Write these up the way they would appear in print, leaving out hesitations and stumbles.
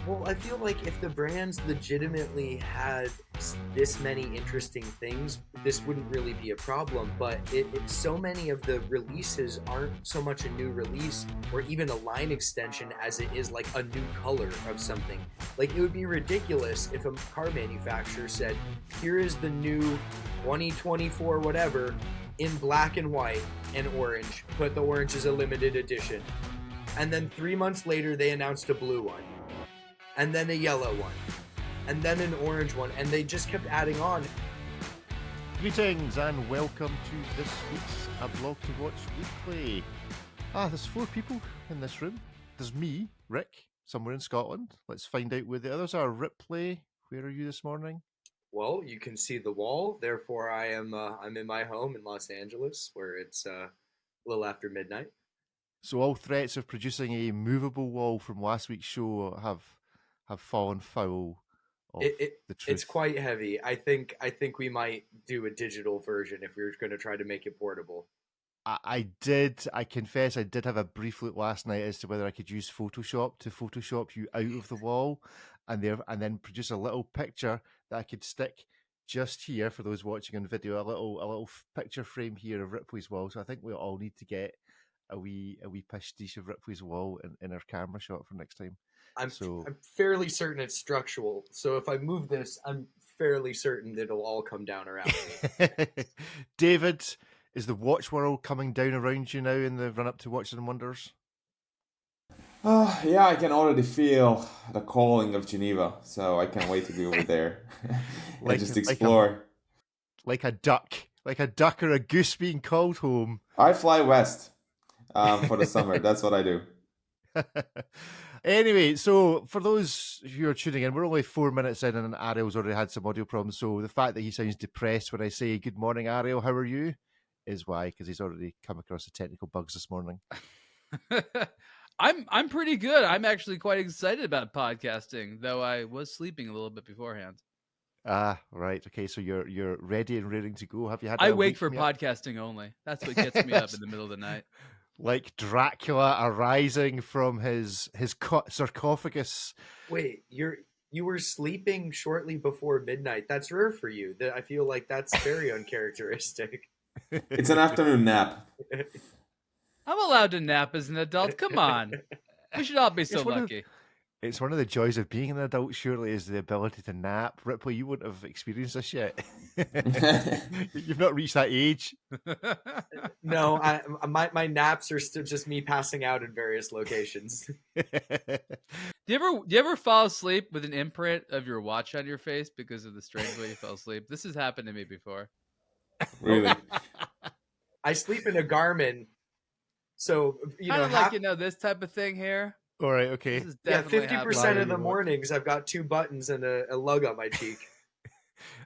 Well, I feel like if the brands legitimately had this many interesting things, this wouldn't really be a problem. But so many of the releases aren't so much a new release or even a line extension as it is like a new color of something. Like it would be ridiculous if a car manufacturer said, "Here is the new 2024 whatever in black and white and orange, but the orange is a limited edition." And then 3 months later, they announced a blue one, and then a yellow one, and then an orange one, and they just kept adding on. Greetings and welcome to this week's aBlogtoWatch Weekly. There's 4 people in this room. There's me, Rick, somewhere in Scotland. Let's find out where the others are. Ripley, where are you this morning? Well, you can see the wall, therefore I'm in my home in Los Angeles, where it's a little after midnight. So all threats of producing a movable wall from last week's show have fallen foul of the truth. It's quite heavy. I think we might do a digital version if we were going to try to make it portable. I confess I did have a brief look last night as to whether I could use Photoshop to Photoshop you out of the wall and then produce a little picture that I could stick just here for those watching on video, a little picture frame here of Ripley's wall. So I think we all need to get a wee pastiche of Ripley's wall in our camera shot for next time. I'm fairly certain it's structural. So if I move this, I'm fairly certain that it'll all come down around me. David, is the watch world coming down around you now in the run up to Watches and Wonders? Yeah, I can already feel the calling of Geneva, so I can't wait to be over there and just explore. Like a duck or a goose being called home. I fly west for the summer. That's what I do. Anyway, so for those who are tuning in, we're only 4 minutes in and Ariel's already had some audio problems. So the fact that he sounds depressed when I say, "Good morning, Ariel, how are you?" is why, because he's already come across the technical bugs this morning. I'm pretty good. I'm actually quite excited about podcasting, though I was sleeping a little bit beforehand. Right. Okay, so you're ready and raring to go. Have you had? I wake for podcasting only. That's what gets me up in the middle of the night. Like Dracula arising from his sarcophagus. Wait, you were sleeping shortly before midnight. That's rare for you. I feel like that's very uncharacteristic. It's an afternoon nap. I'm allowed to nap as an adult. Come on. We should all be so lucky. It's one of the joys of being an adult, surely, is the ability to nap. Ripley, you wouldn't have experienced this yet. You've not reached that age. No, my naps are still just me passing out in various locations. Do you ever fall asleep with an imprint of your watch on your face because of the strange way you fell asleep? This has happened to me before. Really? I sleep in a Garmin, so this type of thing here. All right, okay. Yeah, 50% of the mornings I've got 2 buttons and a lug on my cheek.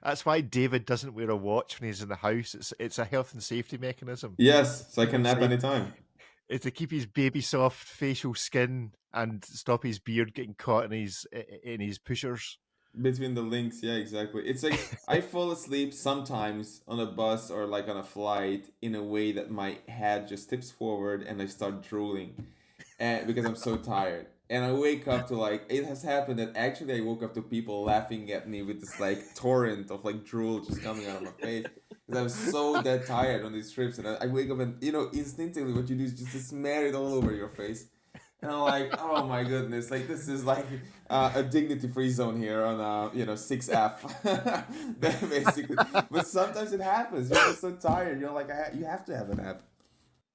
That's why David doesn't wear a watch when he's in the house. It's a health and safety mechanism. Yes, so I can nap anytime. It's to keep his baby soft facial skin and stop his beard getting caught in his pushers. Between the links, yeah, exactly. It's like I fall asleep sometimes on a bus or like on a flight in a way that my head just tips forward and I start drooling. Because I'm so tired. And I wake up to it has happened that actually I woke up to people laughing at me with this torrent of drool just coming out of my face. Because I'm so dead tired on these trips. And I wake up and, instinctively what you do is just to smear it all over your face. And I'm like, oh my goodness, this is a dignity-free zone here on, 6F, basically. But sometimes it happens. You're just so tired. You're like, you have to have a nap.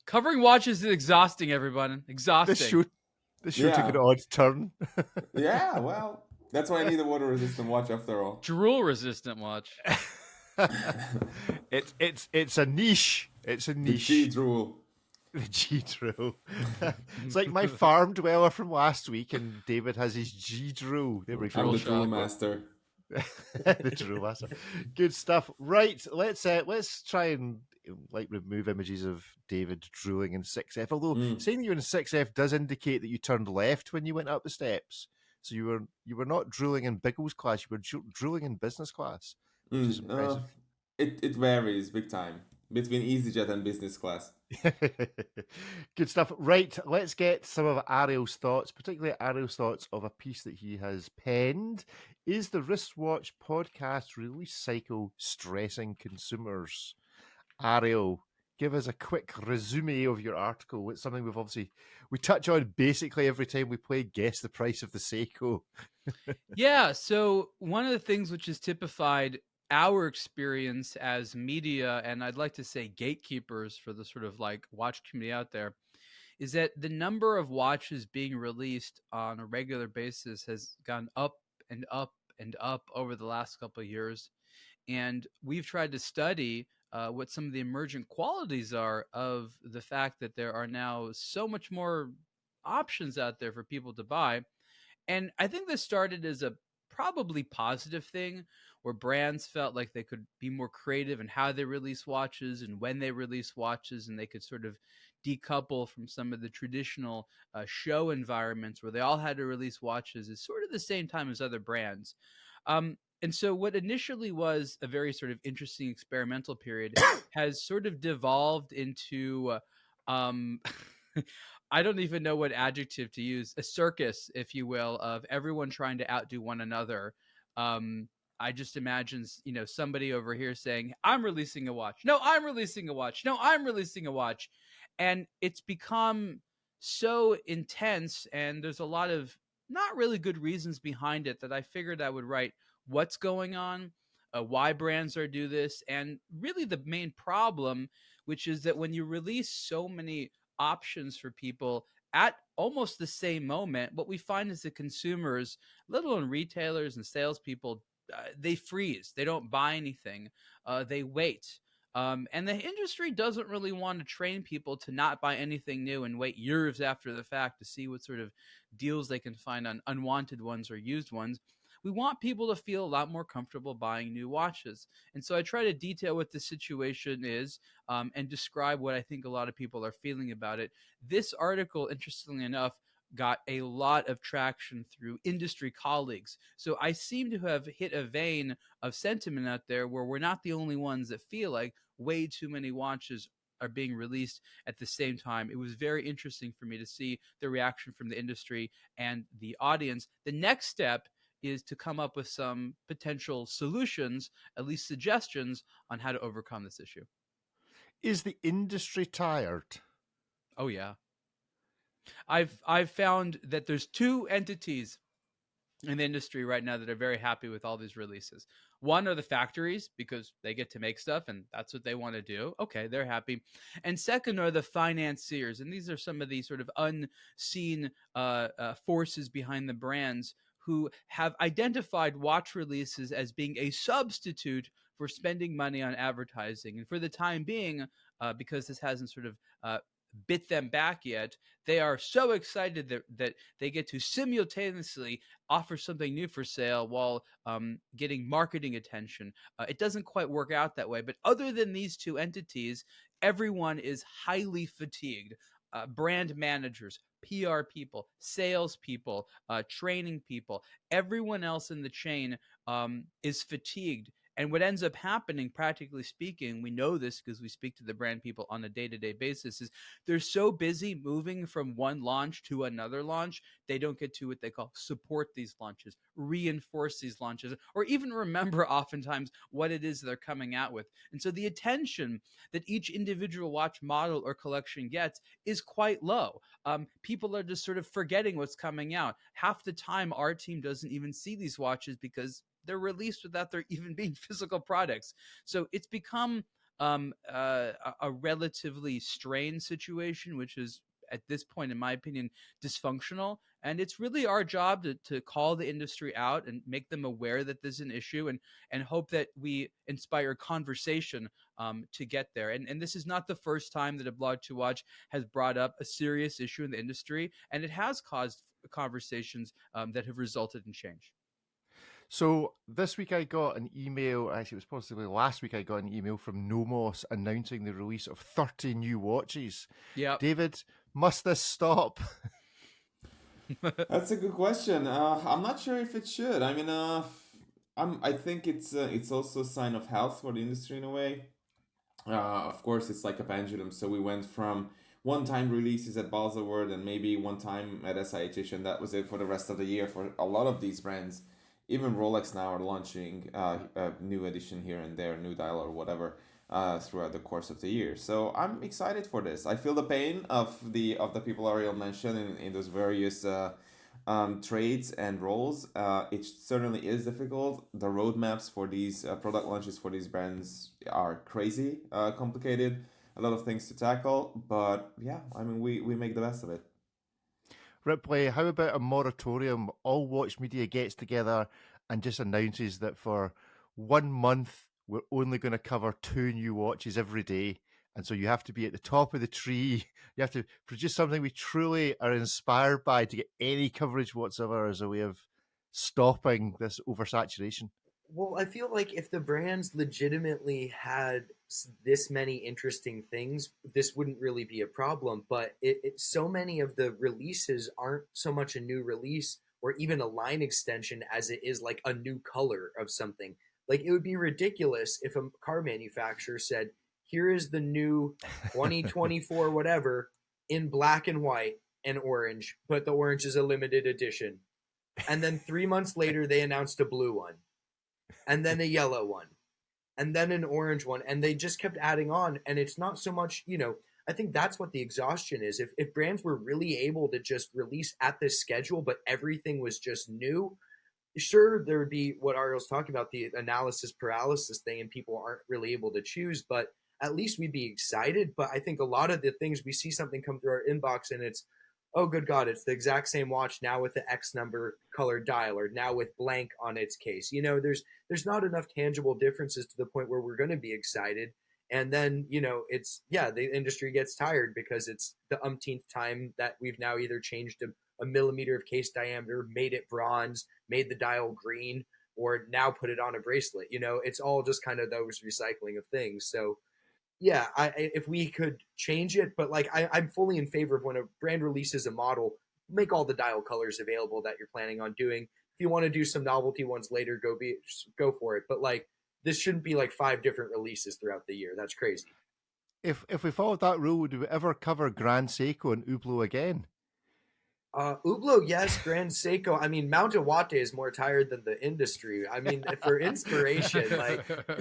Covering watches is exhausting, everyone. Exhausting. This show took an odd turn. Yeah, well, that's why I need a water-resistant watch after all. Drool-resistant watch. It's a niche. It's a niche. The G-Drool. The G-Drool. It's like my farm dweller from last week, and David has his G-Drool. There we go. I'm the Drool Master. The Drool Master. Good stuff. Right, let's try and remove images of David drooling in 6F. Although saying you're in 6F does indicate that you turned left when you went up the steps. So you were not drooling in Biggles class. You were drooling in business class, which is impressive. It varies big time. between EasyJet and business class. Good stuff. Right, let's get some of Ariel's thoughts, particularly Ariel's thoughts of a piece that he has penned. Is the Wristwatch podcast release cycle stressing consumers? Ariel, give us a quick resume of your article. It's something we touch on basically every time we play Guess the Price of the Seiko. Yeah, so one of the things which has typified our experience as media, and I'd like to say gatekeepers for the sort of like watch community out there, is that the number of watches being released on a regular basis has gone up and up and up over the last couple of years. And we've tried to study what some of the emergent qualities are of the fact that there are now so much more options out there for people to buy. And I think this started as a probably positive thing where brands felt like they could be more creative in how they release watches and when they release watches, and they could sort of decouple from some of the traditional show environments where they all had to release watches at sort of the same time as other brands. And so what initially was a very sort of interesting experimental period has sort of devolved into I don't even know what adjective to use, a circus, if you will, of everyone trying to outdo one another. I just imagine, somebody over here saying, I'm releasing a watch. No, I'm releasing a watch. No, I'm releasing a watch. And it's become so intense, and there's a lot of not really good reasons behind it that I figured I would write what's going on, why brands are do this, and really the main problem, which is that when you release so many options for people at almost the same moment, what we find is that consumers, let alone retailers and salespeople, they freeze. They don't buy anything. They wait. And the industry doesn't really want to train people to not buy anything new and wait years after the fact to see what sort of deals they can find on unwanted ones or used ones. We want people to feel a lot more comfortable buying new watches. And so I try to detail what the situation is and describe what I think a lot of people are feeling about it. This article, interestingly enough, got a lot of traction through industry colleagues. So I seem to have hit a vein of sentiment out there where we're not the only ones that feel like way too many watches are being released at the same time. It was very interesting for me to see the reaction from the industry and the audience. The next step is to come up with some potential solutions, at least suggestions on how to overcome this issue. Is the industry tired? Oh yeah. I've found that there's two entities in the industry right now that are very happy with all these releases. One are the factories, because they get to make stuff and that's what they want to do. Okay, they're happy. And second are the financiers, and these are some of the sort of unseen forces behind the brands who have identified watch releases as being a substitute for spending money on advertising. And for the time being, because this hasn't sort of bit them back yet, they are so excited that they get to simultaneously offer something new for sale while getting marketing attention. It doesn't quite work out that way. But other than these two entities, everyone is highly fatigued. Brand managers, PR people, salespeople, training people, everyone else in the chain is fatigued. And what ends up happening, practically speaking, we know this because we speak to the brand people on a day-to-day basis, is they're so busy moving from one launch to another launch, they don't get to what they call support these launches, reinforce these launches, or even remember oftentimes what it is they're coming out with. And so the attention that each individual watch model or collection gets is quite low. People are just sort of forgetting what's coming out. Half the time, our team doesn't even see these watches because they're released without there even being physical products. So it's become a relatively strained situation, which is at this point, in my opinion, dysfunctional. And it's really our job to call the industry out and make them aware that there's an issue, and hope that we inspire conversation to get there. And this is not the first time that aBlogtoWatch has brought up a serious issue in the industry, and it has caused conversations that have resulted in change. So this week I got an email, actually it was possibly last week I got an email from Nomos announcing the release of 30 new watches. Yeah. David, must this stop? That's a good question. I'm not sure if it should. I mean, I think it's also a sign of health for the industry in a way. Of course, it's like a pendulum. So we went from one-time releases at Baselworld and maybe one time at SIHH, and that was it for the rest of the year for a lot of these brands. Even Rolex now are launching a new edition here and there, new dial or whatever, throughout the course of the year. So I'm excited for this. I feel the pain of the people Ariel mentioned in those various trades and roles. It certainly is difficult. The roadmaps for these product launches for these brands are crazy, complicated, a lot of things to tackle. But yeah, I mean, we make the best of it. Ripley, how about a moratorium? All watch media gets together and just announces that for 1 month we're only going to cover 2 new watches every day. And so you have to be at the top of the tree. You have to produce something we truly are inspired by to get any coverage whatsoever as a way of stopping this oversaturation. Well, I feel like if the brands legitimately had this many interesting things, this wouldn't really be a problem. But so many of the releases aren't so much a new release or even a line extension as it is like a new color of something. Like it would be ridiculous if a car manufacturer said, "Here is the new 2024 whatever in black and white and orange, but the orange is a limited edition." And then 3 months later, they announced a blue one, and then a yellow one, and then an orange one, and they just kept adding on. And it's not so much, I think that's what the exhaustion is. If brands were really able to just release at this schedule, but everything was just new, sure, there would be what Ariel's talking about, the analysis paralysis thing, and people aren't really able to choose, but at least we'd be excited. But I think a lot of the things, we see something come through our inbox and it's, oh good god, it's the exact same watch now with the X number colored dial, or now with blank on its case. There's not enough tangible differences to the point where we're going to be excited. And then it's, yeah, the industry gets tired because it's the umpteenth time that we've now either changed a millimeter of case diameter, made it bronze, made the dial green, or now put it on a bracelet. It's all just kind of those recycling of things. So yeah, if we could change it, but like I'm fully in favor of when a brand releases a model, make all the dial colors available that you're planning on doing. If you want to do some novelty ones later, go for it. But like this shouldn't be like 5 different releases throughout the year. That's crazy. If we followed that rule, would we ever cover Grand Seiko and Hublot again? Hublot, yes. Grand Seiko. I mean, Mount Iwate is more tired than the industry. I mean, for inspiration, the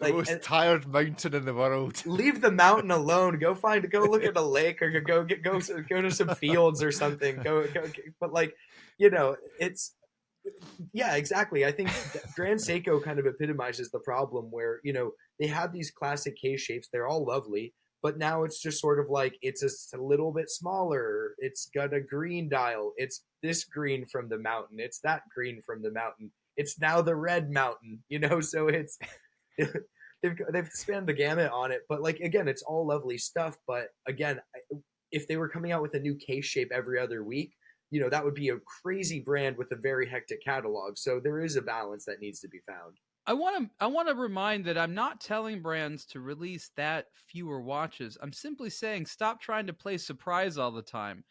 most tired mountain in the world. Leave the mountain alone. Go look at a lake, or go to some fields or something. Go. But it's, yeah, exactly. I think Grand Seiko kind of epitomizes the problem where they have these classic case shapes. They're all lovely. But now it's just sort of like, it's a little bit smaller. It's got a green dial. It's this green from the mountain. It's that green from the mountain. It's now the red mountain, so it's, they've spanned the gamut on it. But like, again, it's all lovely stuff. But again, if they were coming out with a new case shape every other week, that would be a crazy brand with a very hectic catalog. So there is a balance that needs to be found. I want to remind that I'm not telling brands to release that fewer watches. I'm simply saying stop trying to play surprise all the time.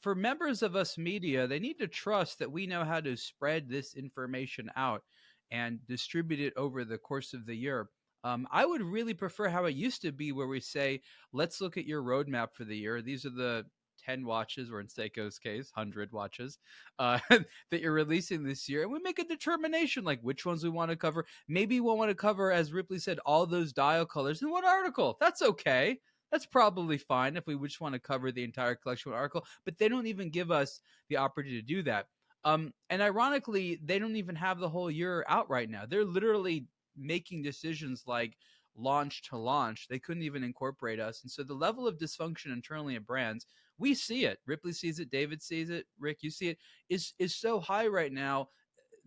For members of us media, they need to trust that we know how to spread this information out and distribute it over the course of the year. I would really prefer how it used to be, where we say, let's look at your roadmap for the year. These are the 10 watches, or in Seiko's case, 100 watches that you're releasing this year. And we make a determination, like which ones we want to cover. Maybe we'll want to cover, as Ripley said, all those dial colors in one article. That's okay. That's probably fine if we just want to cover the entire collection in one article. But they don't even give us the opportunity to do that. And ironically, they don't even have the whole year out right now. They're literally making decisions like launch to launch. They couldn't even incorporate us. And so the level of dysfunction internally at brands, we see it. Ripley sees it. David sees it. Rick, you see it, is so high right now.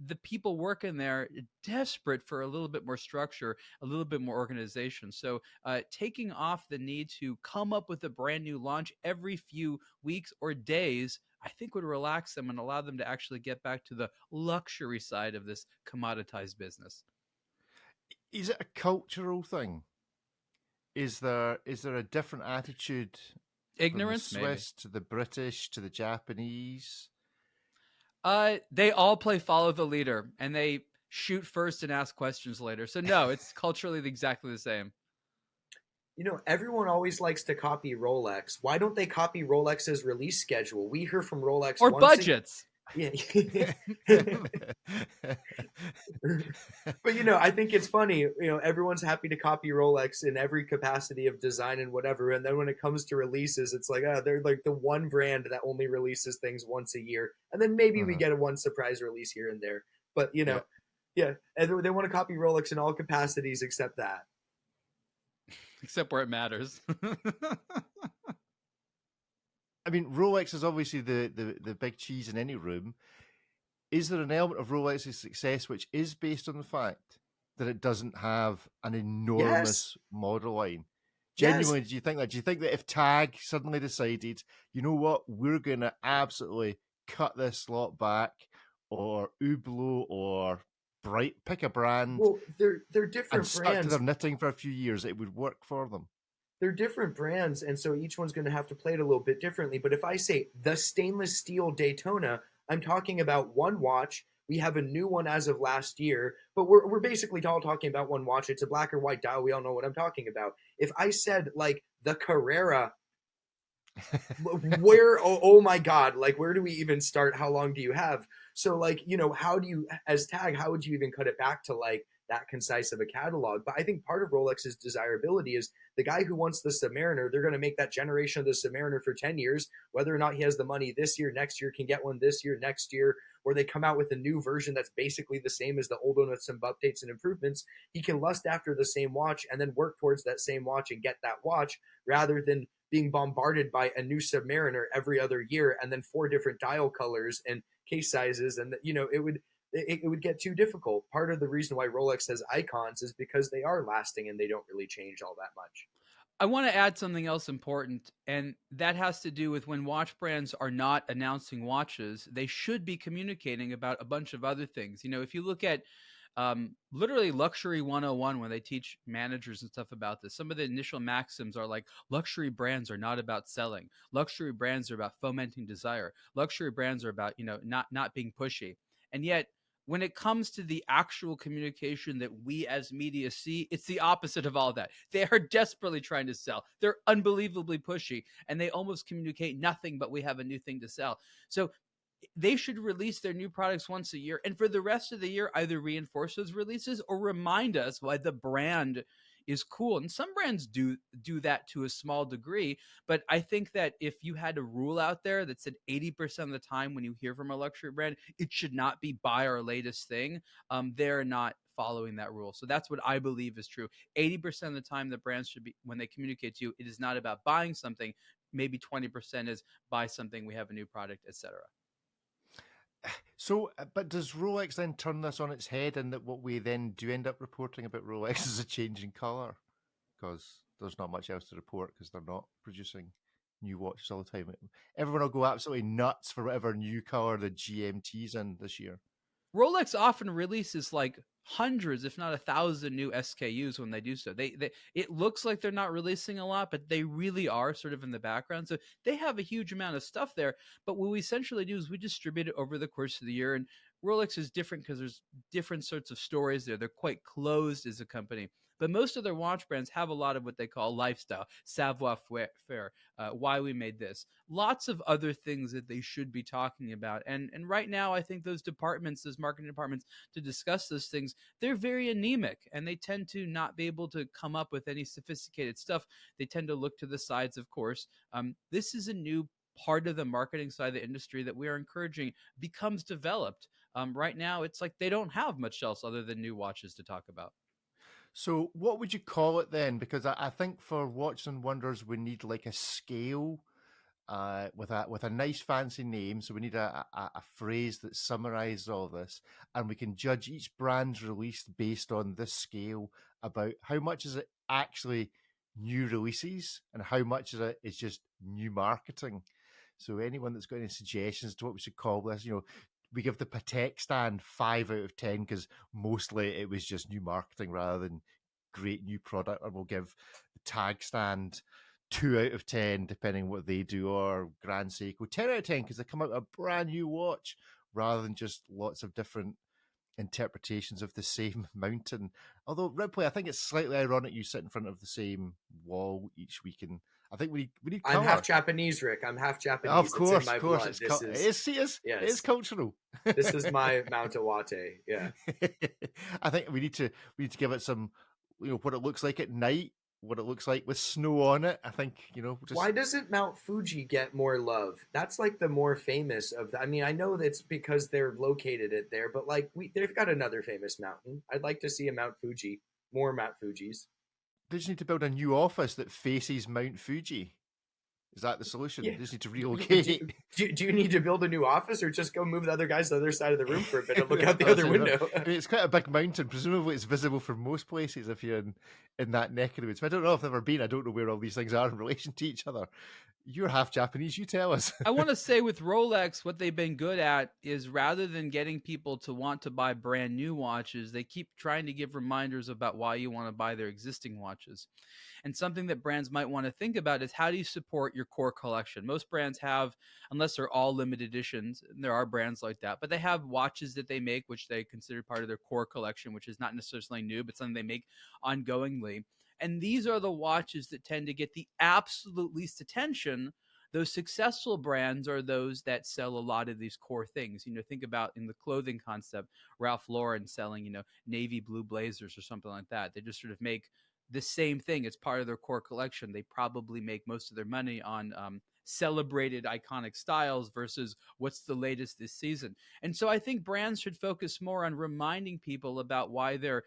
The people working there desperate for a little bit more structure, a little bit more organization. So taking off the need to come up with a brand new launch every few weeks or days, I think would relax them and allow them to actually get back to the luxury side of this commoditized business. Is it a cultural thing? Is there a different attitude? Ignorance, from the Swiss to the British to the Japanese? They all play follow the leader, and they shoot first and ask questions later. So no, it's culturally exactly the same. Everyone always likes to copy Rolex. Why don't they copy Rolex's release schedule? We hear from Rolex Or once budgets. yeah. But I think it's funny. Everyone's happy to copy Rolex in every capacity of design and whatever, and then when it comes to releases, it's like, they're like the one brand that only releases things once a year, and then maybe we get a one surprise release here and there. But yeah, and they want to copy Rolex in all capacities except that. Except where it matters. I mean, Rolex is obviously the big cheese in any room. Is there an element of Rolex's success which is based on the fact that it doesn't have an enormous model line? Genuinely, do you think that? Do you think that if Tag suddenly decided, you know what, we're going to absolutely cut this slot back, or Hublot, or Bright, pick a brand, well, they're different and stuck brands. to their knitting for a few years, it would work for them? They're different brands, and so each one's going to have to play it a little bit differently. But if I say the stainless steel Daytona, I'm talking about one watch. We have a new one as of last year, but we're basically all talking about one watch. It's a black or white dial. We all know what I'm talking about. If I said like the Carrera, where, oh my God, like where do we even start? How long do you have? So like, how do you, as Tag, how would you even cut it back to like that concise of a catalog? But I think part of Rolex's desirability is the guy who wants the Submariner, they're going to make that generation of the Submariner for 10 years, whether or not he has the money this year, next year, can get one this year, next year, or they come out with a new version that's basically the same as the old one with some updates and improvements. He can lust after the same watch and then work towards that same watch and get that watch, rather than being bombarded by a new Submariner every other year and then 4 different dial colors and case sizes. And it would get too difficult. Part of the reason why Rolex has icons is because they are lasting and they don't really change all that much. I want to add something else important, and that has to do with when watch brands are not announcing watches, they should be communicating about a bunch of other things. If you look at literally Luxury 101, when they teach managers and stuff about this, some of the initial maxims are like, luxury brands are not about selling. Luxury brands are about fomenting desire. Luxury brands are about, not being pushy. And yet, when it comes to the actual communication that we as media see, it's the opposite of all that. They are desperately trying to sell. They're unbelievably pushy, and they almost communicate nothing but we have a new thing to sell. So they should release their new products once a year, and for the rest of the year, either reinforce those releases or remind us why the brand is cool. And some brands do that to a small degree, but I think that if you had a rule out there that said 80% of the time when you hear from a luxury brand, it should not be buy our latest thing, they're not following that rule. So that's what I believe is true. 80% of the time the brands should be, when they communicate to you, it is not about buying something. Maybe 20% is buy something, we have a new product, etc. So, but does Rolex then turn this on its head, and that what we then do end up reporting about Rolex is a change in colour? Because there's not much else to report because they're not producing new watches all the time. Everyone will go absolutely nuts for whatever new colour the GMT's in this year. Rolex often releases like hundreds, if not 1,000 new SKUs when they do so. It looks like they're not releasing a lot, but they really are sort of in the background. So they have a huge amount of stuff there. But what we essentially do is we distribute it over the course of the year. And Rolex is different because there's different sorts of stories there. They're quite closed as a company. But most of their watch brands have a lot of what they call lifestyle, savoir-faire, why we made this. Lots of other things that they should be talking about. And right now, I think those departments, those marketing departments, to discuss those things, they're very anemic, and they tend to not be able to come up with any sophisticated stuff. They tend to look to the sides, of course. This is a new part of the marketing side of the industry that we are encouraging becomes developed. Right now, it's like they don't have much else other than new watches to talk about. So what would you call it then? Because I think for Watches and Wonders, we need like a scale with a nice fancy name. So we need a phrase that summarizes all this, and we can judge each brand's release based on this scale about how much is it actually new releases and how much of it is just new marketing. So anyone that's got any suggestions to what we should call this, we give the Patek stand 5 out of 10 because mostly it was just new marketing rather than great new product. Or we'll give the Tag stand 2 out of 10 depending on what they do, or Grand Seiko 10 out of 10 because they come out with a brand new watch rather than just lots of different interpretations of the same mountain. Although Ripley, I think it's slightly ironic you sit in front of the same wall each week, and I think we need I'm color. half Japanese, Rick. I'm half Japanese. Of course, it's in my of course, blood. it's This it is is yes. cultural. This is my Mount Iwate. Yeah. I think we need to give it some, what it looks like at night, what it looks like with snow on it. I think just... Why doesn't Mount Fuji get more love? That's like the more famous of. I mean, I know that's because they're located it there, but like they've got another famous mountain. I'd like to see a Mount Fuji, more Mount Fujis. They just need to build a new office that faces Mount Fuji. Is that the solution? Yeah. They just need to relocate. Do you need to build a new office, or just go move the other guys to the other side of the room for a bit and look out the other window? I mean, it's quite a big mountain. Presumably, it's visible from most places if you're in that neck of the woods. I don't know if I've ever been. I don't know where all these things are in relation to each other. You're half Japanese. You tell us. I want to say with Rolex, what they've been good at is rather than getting people to want to buy brand new watches, they keep trying to give reminders about why you want to buy their existing watches. And something that brands might want to think about is how do you support your core collection? Most brands have, unless they're all limited editions, and there are brands like that, but they have watches that they make, which they consider part of their core collection, which is not necessarily new, but something they make ongoingly. And these are the watches that tend to get the absolute least attention. Those successful brands are those that sell a lot of these core things. Think about in the clothing concept, Ralph Lauren selling, navy blue blazers or something like that. They just sort of make the same thing. It's part of their core collection. They probably make most of their money on celebrated iconic styles versus what's the latest this season. And so I think brands should focus more on reminding people about why their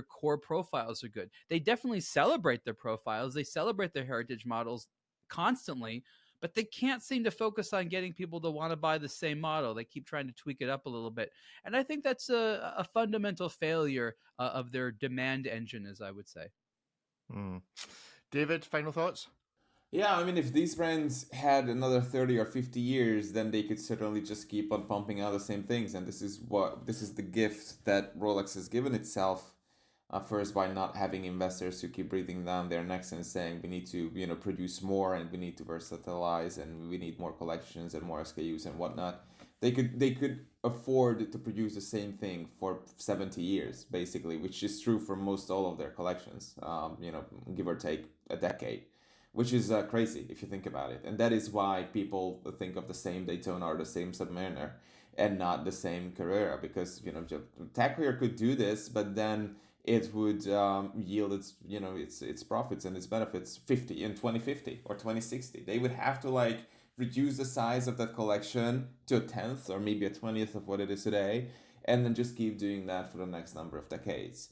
core profiles are good. They definitely celebrate their profiles. They celebrate their heritage models constantly, but they can't seem to focus on getting people to want to buy the same model. They keep trying to tweak it up a little bit. And I think that's a fundamental failure of their demand engine, as I would say. David, final thoughts? Yeah, I mean, if these brands had another 30 or 50 years, then they could certainly just keep on pumping out the same things. And this is the gift that Rolex has given itself, first by not having investors who keep breathing down their necks and saying we need to, produce more and we need to versatilize and we need more collections and more SKUs and whatnot. They could afford to produce the same thing for 70 years, basically, which is true for most all of their collections, give or take a decade. Which is crazy if you think about it. And that is why people think of the same Daytona or the same Submariner and not the same Carrera. Because, Tag Heuer could do this, but then it would yield its profits and its benefits in 2050 or 2060. They would have to reduce the size of that collection to a 10th or maybe a 20th of what it is today, and then just keep doing that for the next number of decades.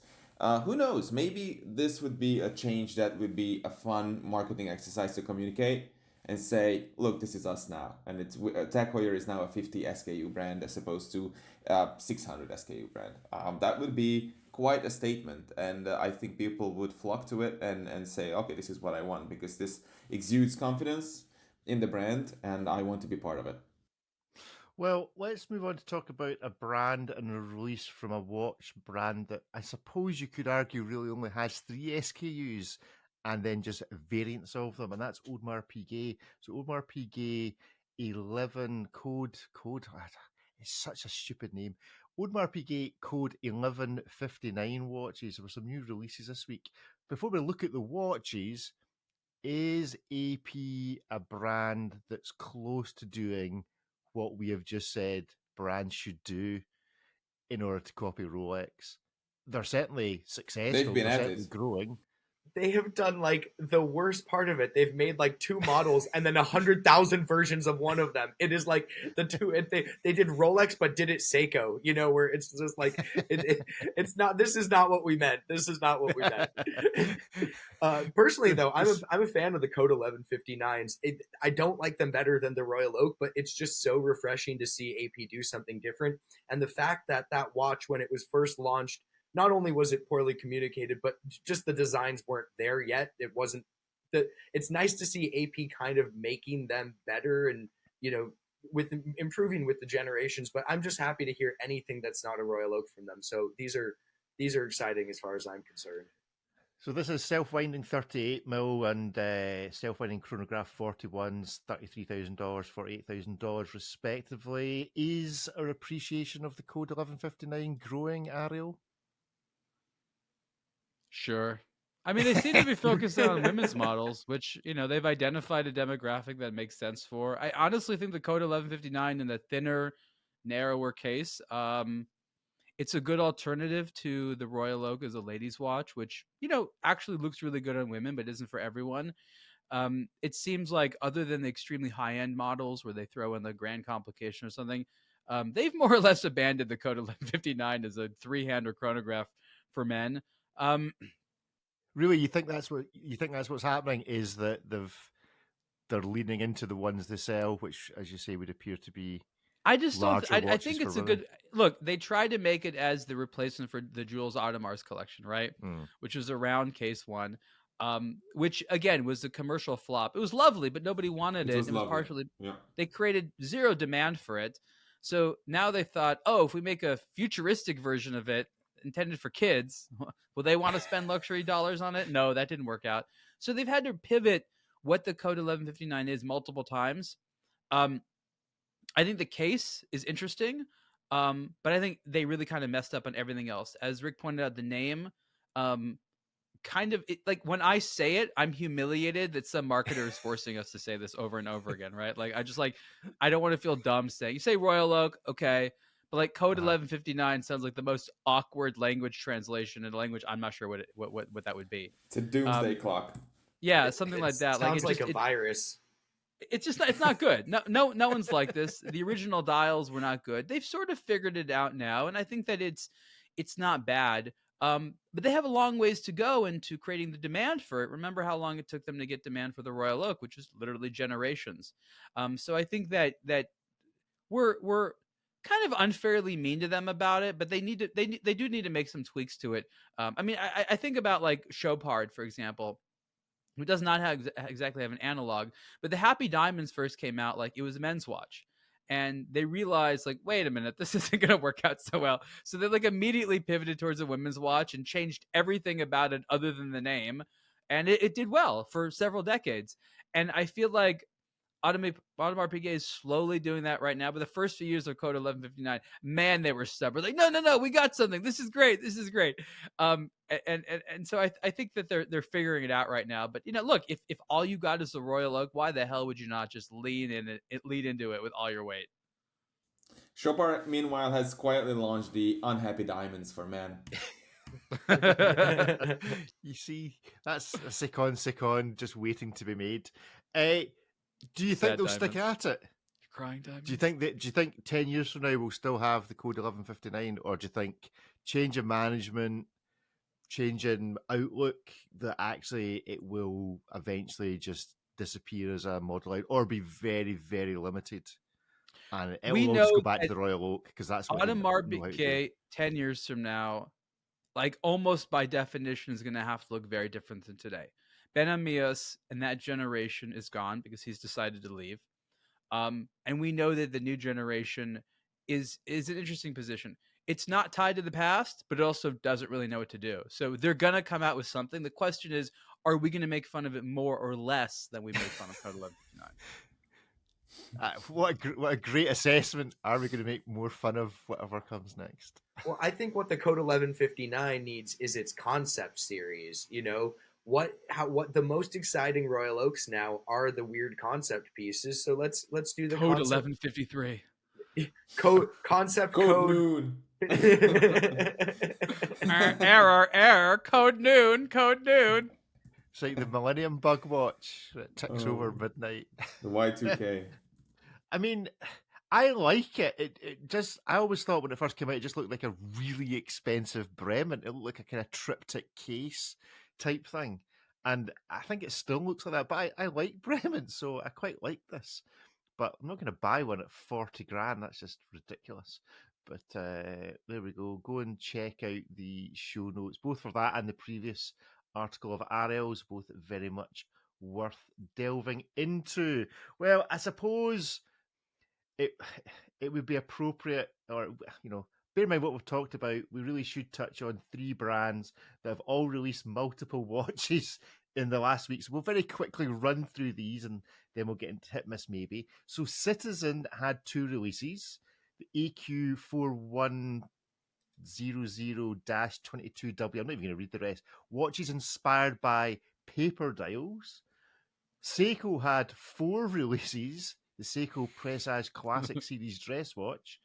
Who knows? Maybe this would be a change that would be a fun marketing exercise to communicate and say, look, this is us now. And Tag Heuer is now a 50 SKU brand as opposed to 600 SKU brand. That would be quite a statement. And I think people would flock to it and say, okay, this is what I want because this exudes confidence in the brand and I want to be part of it. Well, let's move on to talk about a brand and a release from a watch brand that I suppose you could argue really only has 3 SKUs and then just variants of them, and that's Audemars Piguet. So Audemars Piguet 11 code, it's such a stupid name. Audemars Piguet code 1159 watches. There were some new releases this week. Before we look at the watches, is AP a brand that's close to doing what we have just said brands should do in order to copy Rolex? They're certainly successful. They've been They're at certainly it. growing. They have done the worst part of it. They've made 2 models and then 100,000 versions of one of them. It is the two. They did Rolex, but did it Seiko. Where it's just it's not. This is not what we meant. This is not what we meant. Personally, though, I'm a fan of the Code 1159s. I don't like them better than the Royal Oak, but it's just so refreshing to see AP do something different. And the fact that watch, when it was first launched, not only was it poorly communicated, but just the designs weren't there yet. It wasn't it's nice to see AP kind of making them better and, with improving with the generations, but I'm just happy to hear anything that's not a Royal Oak from them. So these are exciting as far as I'm concerned. So this is self-winding 38mm and self-winding chronograph 41s, $33,000, $48,000 respectively. Is our appreciation of the Code 1159 growing, Ariel? Sure. I mean, they seem to be focused on women's models, which, they've identified a demographic that makes sense for. I honestly think the Code 1159 in the thinner, narrower case, it's a good alternative to the Royal Oak as a ladies' watch, which, actually looks really good on women, but isn't for everyone. It seems like other than the extremely high-end models where they throw in the grand complication or something, they've more or less abandoned the Code 1159 as a three-hander chronograph for men. Really, you think that's what's happening? Is that they're leaning into the ones they sell, which, as you say, would appear to be. I just don't. larger I watches think for it's a women. good look. They tried to make it as the replacement for the Jules Audemars collection, right? Mm. Which was around case one, which again was a commercial flop. It was lovely, but nobody wanted it. was It was lovely. partially Yeah. they created zero demand for it. So now they thought, oh, if we make a futuristic version of it intended for kids, will they want to spend luxury dollars on it? No, that didn't work out. So they've had to pivot what the Code 1159 is multiple times. I think the case is interesting, but I think they really kind of messed up on everything else. As Rick pointed out, the name, like when I say it, I'm humiliated that some marketer is forcing us to say this over and over again, right? Like I don't want to feel dumb saying. You say Royal Oak, okay, but like Code 1159 sounds like the most awkward language translation in a language I'm not sure what that would be. It's a doomsday clock. Yeah, something like that. Sounds like a virus. It's just it's not good. No one's like this. The original dials were not good. They've sort of figured it out now, and I think that it's not bad. But they have a long ways to go into creating the demand for it. Remember how long it took them to get demand for the Royal Oak, which is literally generations. So I think that we're kind of unfairly mean to them about it, but they do need to make some tweaks to it. I mean, I think about like Chopard, for example, who does not exactly have an analog, but the Happy Diamonds first came out like it was a men's watch. And they realized, like, wait a minute, this isn't going to work out so well. So they like immediately pivoted towards a women's watch and changed everything about it other than the name. And it did well for several decades. And I feel like Audemars Piguet is slowly doing that right now, but the first few years of Code 1159, man, they were stubborn. Like, no, we got something. This is great. And so I think that they're figuring it out right now. But look, if all you got is the Royal Oak, why the hell would you not just lead into it with all your weight? Chopard, meanwhile, has quietly launched the Unhappy Diamonds for men. You see, that's a Seiko just waiting to be made. Do you think Sad they'll stick diamonds. at it? Crying diamonds. Do you think 10 years from now we'll still have the Code 1159, or do you think change of management, change in outlook, that actually it will eventually just disappear as a model line, or be very, very limited, and it We will just know go back to that the Royal Oak because that's what they know Audemars how to do. Piguet 10 years from now, like almost by definition, is going to have to look very different than today. Ben Amias and that generation is gone because he's decided to leave. And we know that the new generation is an interesting position. It's not tied to the past, but it also doesn't really know what to do. So they're going to come out with something. The question is, are we going to make fun of it more or less than we made fun of Code 1159? What a great assessment. Are we going to make more fun of whatever comes next? Well, I think what the Code 1159 needs is its concept series. What the most exciting Royal Oaks now are the weird concept pieces. So let's do the Code concept. 1153. Concept Code code. Noon. Error. Code noon. It's like the Millennium Bug Watch that ticks over midnight. The Y2K. I mean, I like it. I always thought when it first came out, it just looked like a really expensive Bremen. It looked like a kind of triptych case type thing. And I think it still looks like that. But I like Bremen, so I quite like this. But I'm not going to buy one at 40 grand. That's just ridiculous. But there we go. Go and check out the show notes, both for that and the previous article of Ariel's, both very much worth delving into. Well, I suppose it would be appropriate, or bear in mind what we've talked about, we really should touch on 3 brands that have all released multiple watches in the last week. So we'll very quickly run through these and then we'll get into hit miss maybe. So Citizen had 2 releases. The AQ4100-22W. I'm not even going to read the rest. Watches inspired by paper dials. Seiko had 4 releases. The Seiko Presage Classic Series dress watch.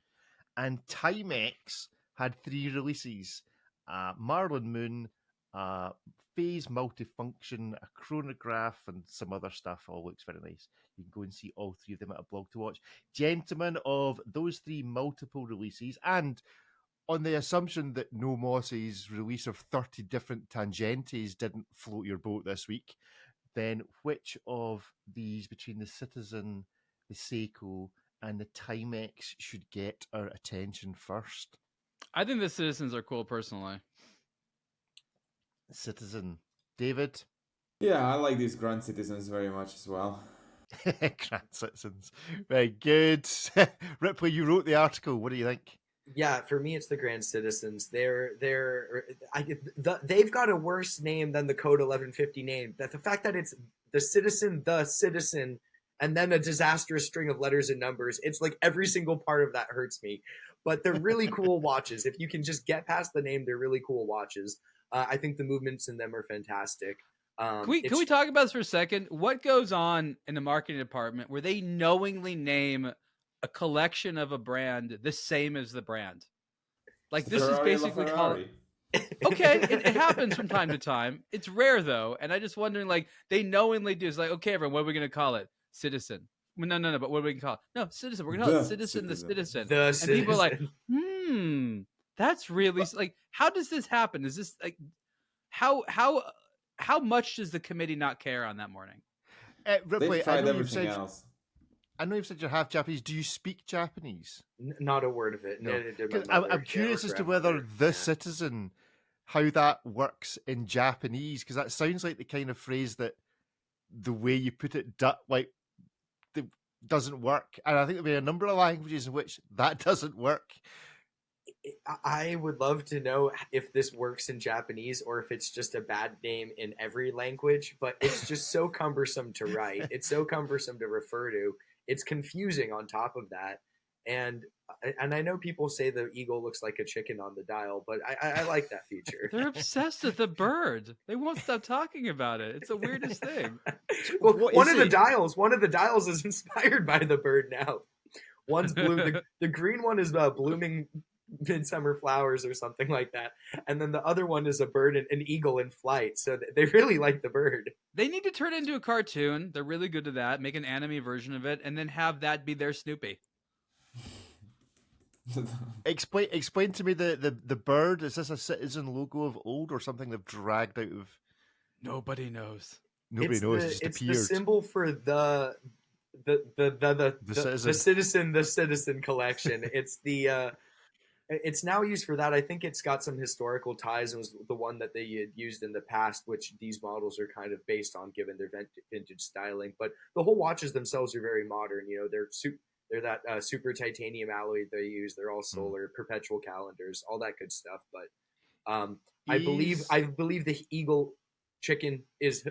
And Timex had 3 releases. Marlin Moon, Phase Multifunction, a Chronograph, and some other stuff. All looks very nice. You can go and see all 3 of them at aBlogtoWatch. Gentlemen, of those 3 multiple releases, and on the assumption that No Moss's release of 30 different Tangentes didn't float your boat this week, then which of these between the Citizen, the Seiko, and the Timex should get our attention first? I think the Citizens are cool personally. Citizen. David? Yeah, I like these Grand Citizens very much as well. Grand Citizens. Very good. Ripley, you wrote the article. What do you think? Yeah, for me, it's the Grand Citizens. They've got a worse name than the Code 1150 name. That the fact that it's the Citizen, and then a disastrous string of letters and numbers. It's like every single part of that hurts me. But they're really cool watches. If you can just get past the name, they're really cool watches. I think the movements in them are fantastic. Can we talk about this for a second? What goes on in the marketing department where they knowingly name a collection of a brand the same as the brand? Like this Ferrari, is basically Ferrari. Okay, it happens from time to time. It's rare though, and I just wondering, like, they knowingly do. It's like, okay, everyone, what are we going to call it? Citizen. No, but what are we going to call it? No, Citizen. We're going to call it Citizen, the Citizen. And people are like, that's really, like, how does this happen? Is this like, how much does the committee not care on that morning? They've Ripley, tried everything else. I know you've said you're half Japanese. Do you speak Japanese? Not a word of it. No. Neither did my I'm mother, curious or as to grandmother. whether the Citizen, how that works in Japanese, because that sounds like the kind of phrase that the way you put it, doesn't work. And I think there'll be a number of languages in which that doesn't work. I would love to know if this works in Japanese or if it's just a bad name in every language, but it's just so cumbersome to write. It's so cumbersome to refer to. It's confusing on top of that. And I know people say the eagle looks like a chicken on the dial, but I like that feature. They're obsessed with the bird. They won't stop talking about it. It's the weirdest thing. Well, one of the dials is inspired by the bird now. One's blue. The green one is blooming midsummer flowers or something like that, and then the other one is a bird, an eagle in flight. So they really like the bird. They need to turn it into a cartoon. They're really good at that. Make an anime version of it, and then have that be their Snoopy. Explain to me the bird. Is this a Citizen logo of old or something they've dragged out of? Nobody knows. Nobody knows. It's It's appeared. the symbol for the Citizen collection. It's the it's now used for that. I think it's got some historical ties. It was the one that they had used in the past, which these models are kind of based on given their vintage styling. But the whole watches themselves are very modern. You know, they're that super titanium alloy they use. They're all solar, perpetual calendars, all that good stuff. But I believe the eagle is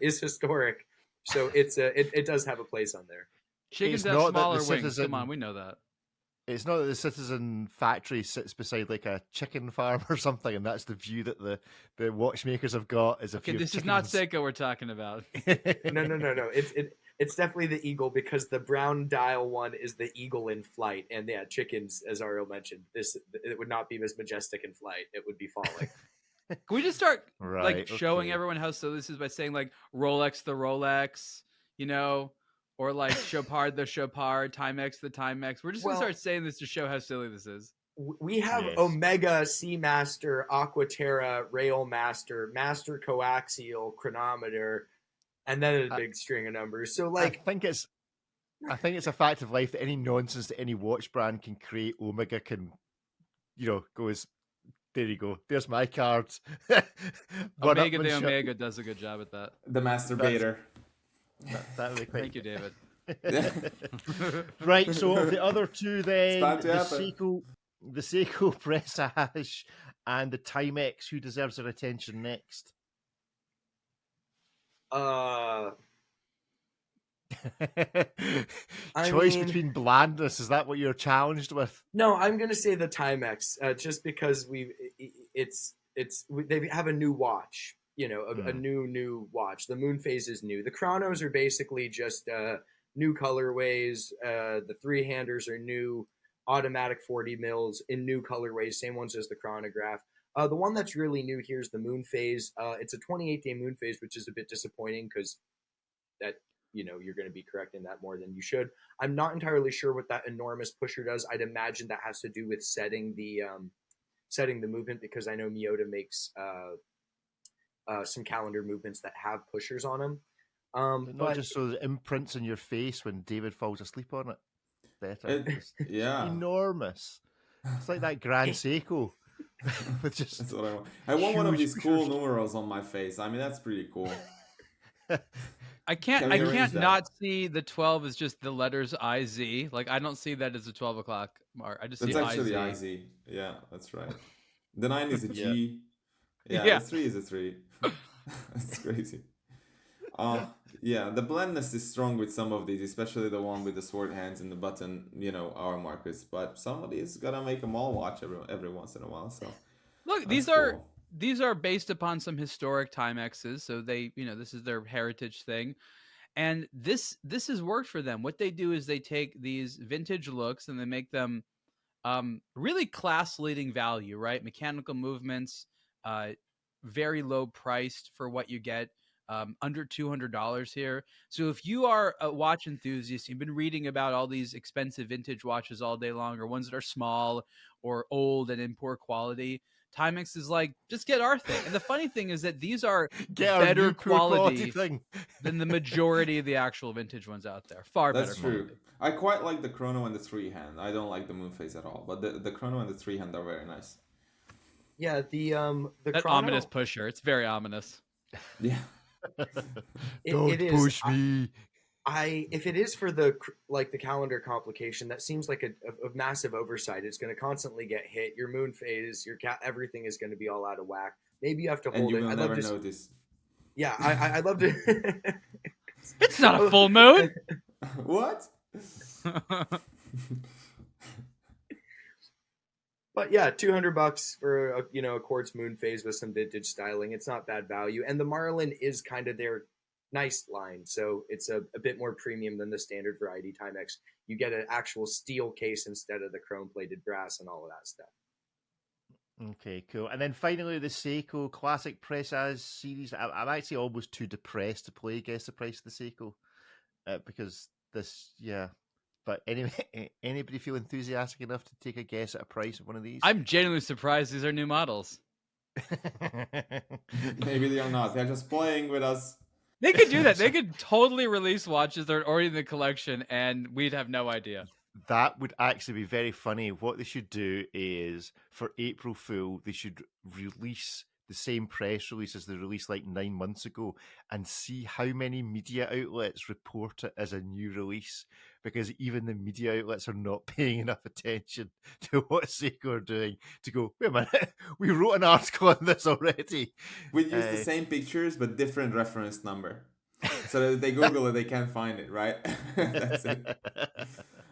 historic. So it does have a place on there. Chickens It's have not that smaller the wings. Citizen- Come on, we know that. It's not that the Citizen factory sits beside like a chicken farm or something, and that's the view that the watchmakers have got. Is a Okay, few this is chickens. not Seiko we're talking about. No. It's definitely the eagle because the brown dial one is the eagle in flight, and yeah, chickens, as Ariel mentioned, it would not be as majestic in flight. It would be falling. Can we just start Right, showing okay. everyone how silly this is by saying like Rolex the Rolex, you know, or like Chopard the Chopard, Timex the Timex. We're just gonna start saying this to show how silly this is. We have Yes. Omega, Seamaster, Aquaterra, Railmaster, Master Coaxial, Chronometer, and then a big string of numbers. So I think it's a fact of life that any nonsense that any watch brand can create, Omega can, goes, there you go. There's my cards. Omega the Omega does a good job at that. The masturbator. That would be quite Thank you, David. Right, so of the other two then, It's bound to the happen. the Seiko Presage and the Timex. Who deserves our attention next? Choice mean- between blandness. Is that what you're challenged with? No, I'm gonna say the Timex, just because they have a new watch, a new watch. The moon phase is new. The chronos are basically just new colorways. The three handers are new, automatic 40 mils in new colorways, same ones as the chronograph. The one that's really new here is the moon phase. It's a 28-day moon phase, which is a bit disappointing because that you're going to be correcting that more than you should. I'm not entirely sure what that enormous pusher does. I'd imagine that has to do with setting the movement, because I know Miyota makes some calendar movements that have pushers on them. Not just so the imprints in your face when David falls asleep on it. Better. It's enormous. It's like that Grand Seiko. With just that's what I want. I want one of these pushers. cool numerals on my face. I mean, that's pretty cool. I can't not see the 12 as just the letters IZ. Like, I don't see that as a 12 o'clock mark. I just That's see actually IZ. IZ. Yeah, that's right. The 9 is a G. Yeah. The 3 is a 3. That's crazy. Yeah, the blendness is strong with some of these, especially the one with the sword hands and the button, hour markers. But somebody's gotta make them all watch every once in a while. So Look, these are based upon some historic Timexes, so they, this is their heritage thing, and this has worked for them. What they do is they take these vintage looks and they make them really class leading value, right? Mechanical movements, very low priced for what you get. Under $200 here. So if you are a watch enthusiast, you've been reading about all these expensive vintage watches all day long, or ones that are small or old and in poor quality, Timex is like, just get our thing. And the funny thing is that these are better quality than the majority of the actual vintage ones out there. That's better true. quality. I quite like the chrono and the 3 hand. I don't like the moon phase at all, but the chrono and the 3 hand are very nice. Yeah, the that chrono, ominous pusher. It's very ominous. Yeah. Don't push me. If it is for the calendar complication, that seems like a massive oversight. It's going to constantly get hit. Your moon phase, everything is going to be all out of whack. Maybe you have to hold and it. you will never notice. Yeah, I'd love to. It's not a full moon. What? But yeah, $200 for a quartz moon phase with some vintage styling. It's not bad value, and the Marlin is kind of their nice line, so it's a bit more premium than the standard variety Timex. You get an actual steel case instead of the chrome plated brass and all of that stuff. Okay, cool. And then finally, the Seiko Classic Presage series. I'm actually almost too depressed to play Guess the Price of the Seiko because this, yeah. But anyway, anybody feel enthusiastic enough to take a guess at a price of one of these? I'm genuinely surprised these are new models. Maybe they are not. They're just playing with us. They could do that. They could totally release watches that are already in the collection, and we'd have no idea. That would actually be very funny. What they should do is, for April Fool, they should release the same press release as they released like 9 months ago and see how many media outlets report it as a new release, because even the media outlets are not paying enough attention to what Seiko are doing to go, wait a minute, we wrote an article on this already. We use the same pictures but different reference number. So that if they Google it, they can't find it, right? That's it.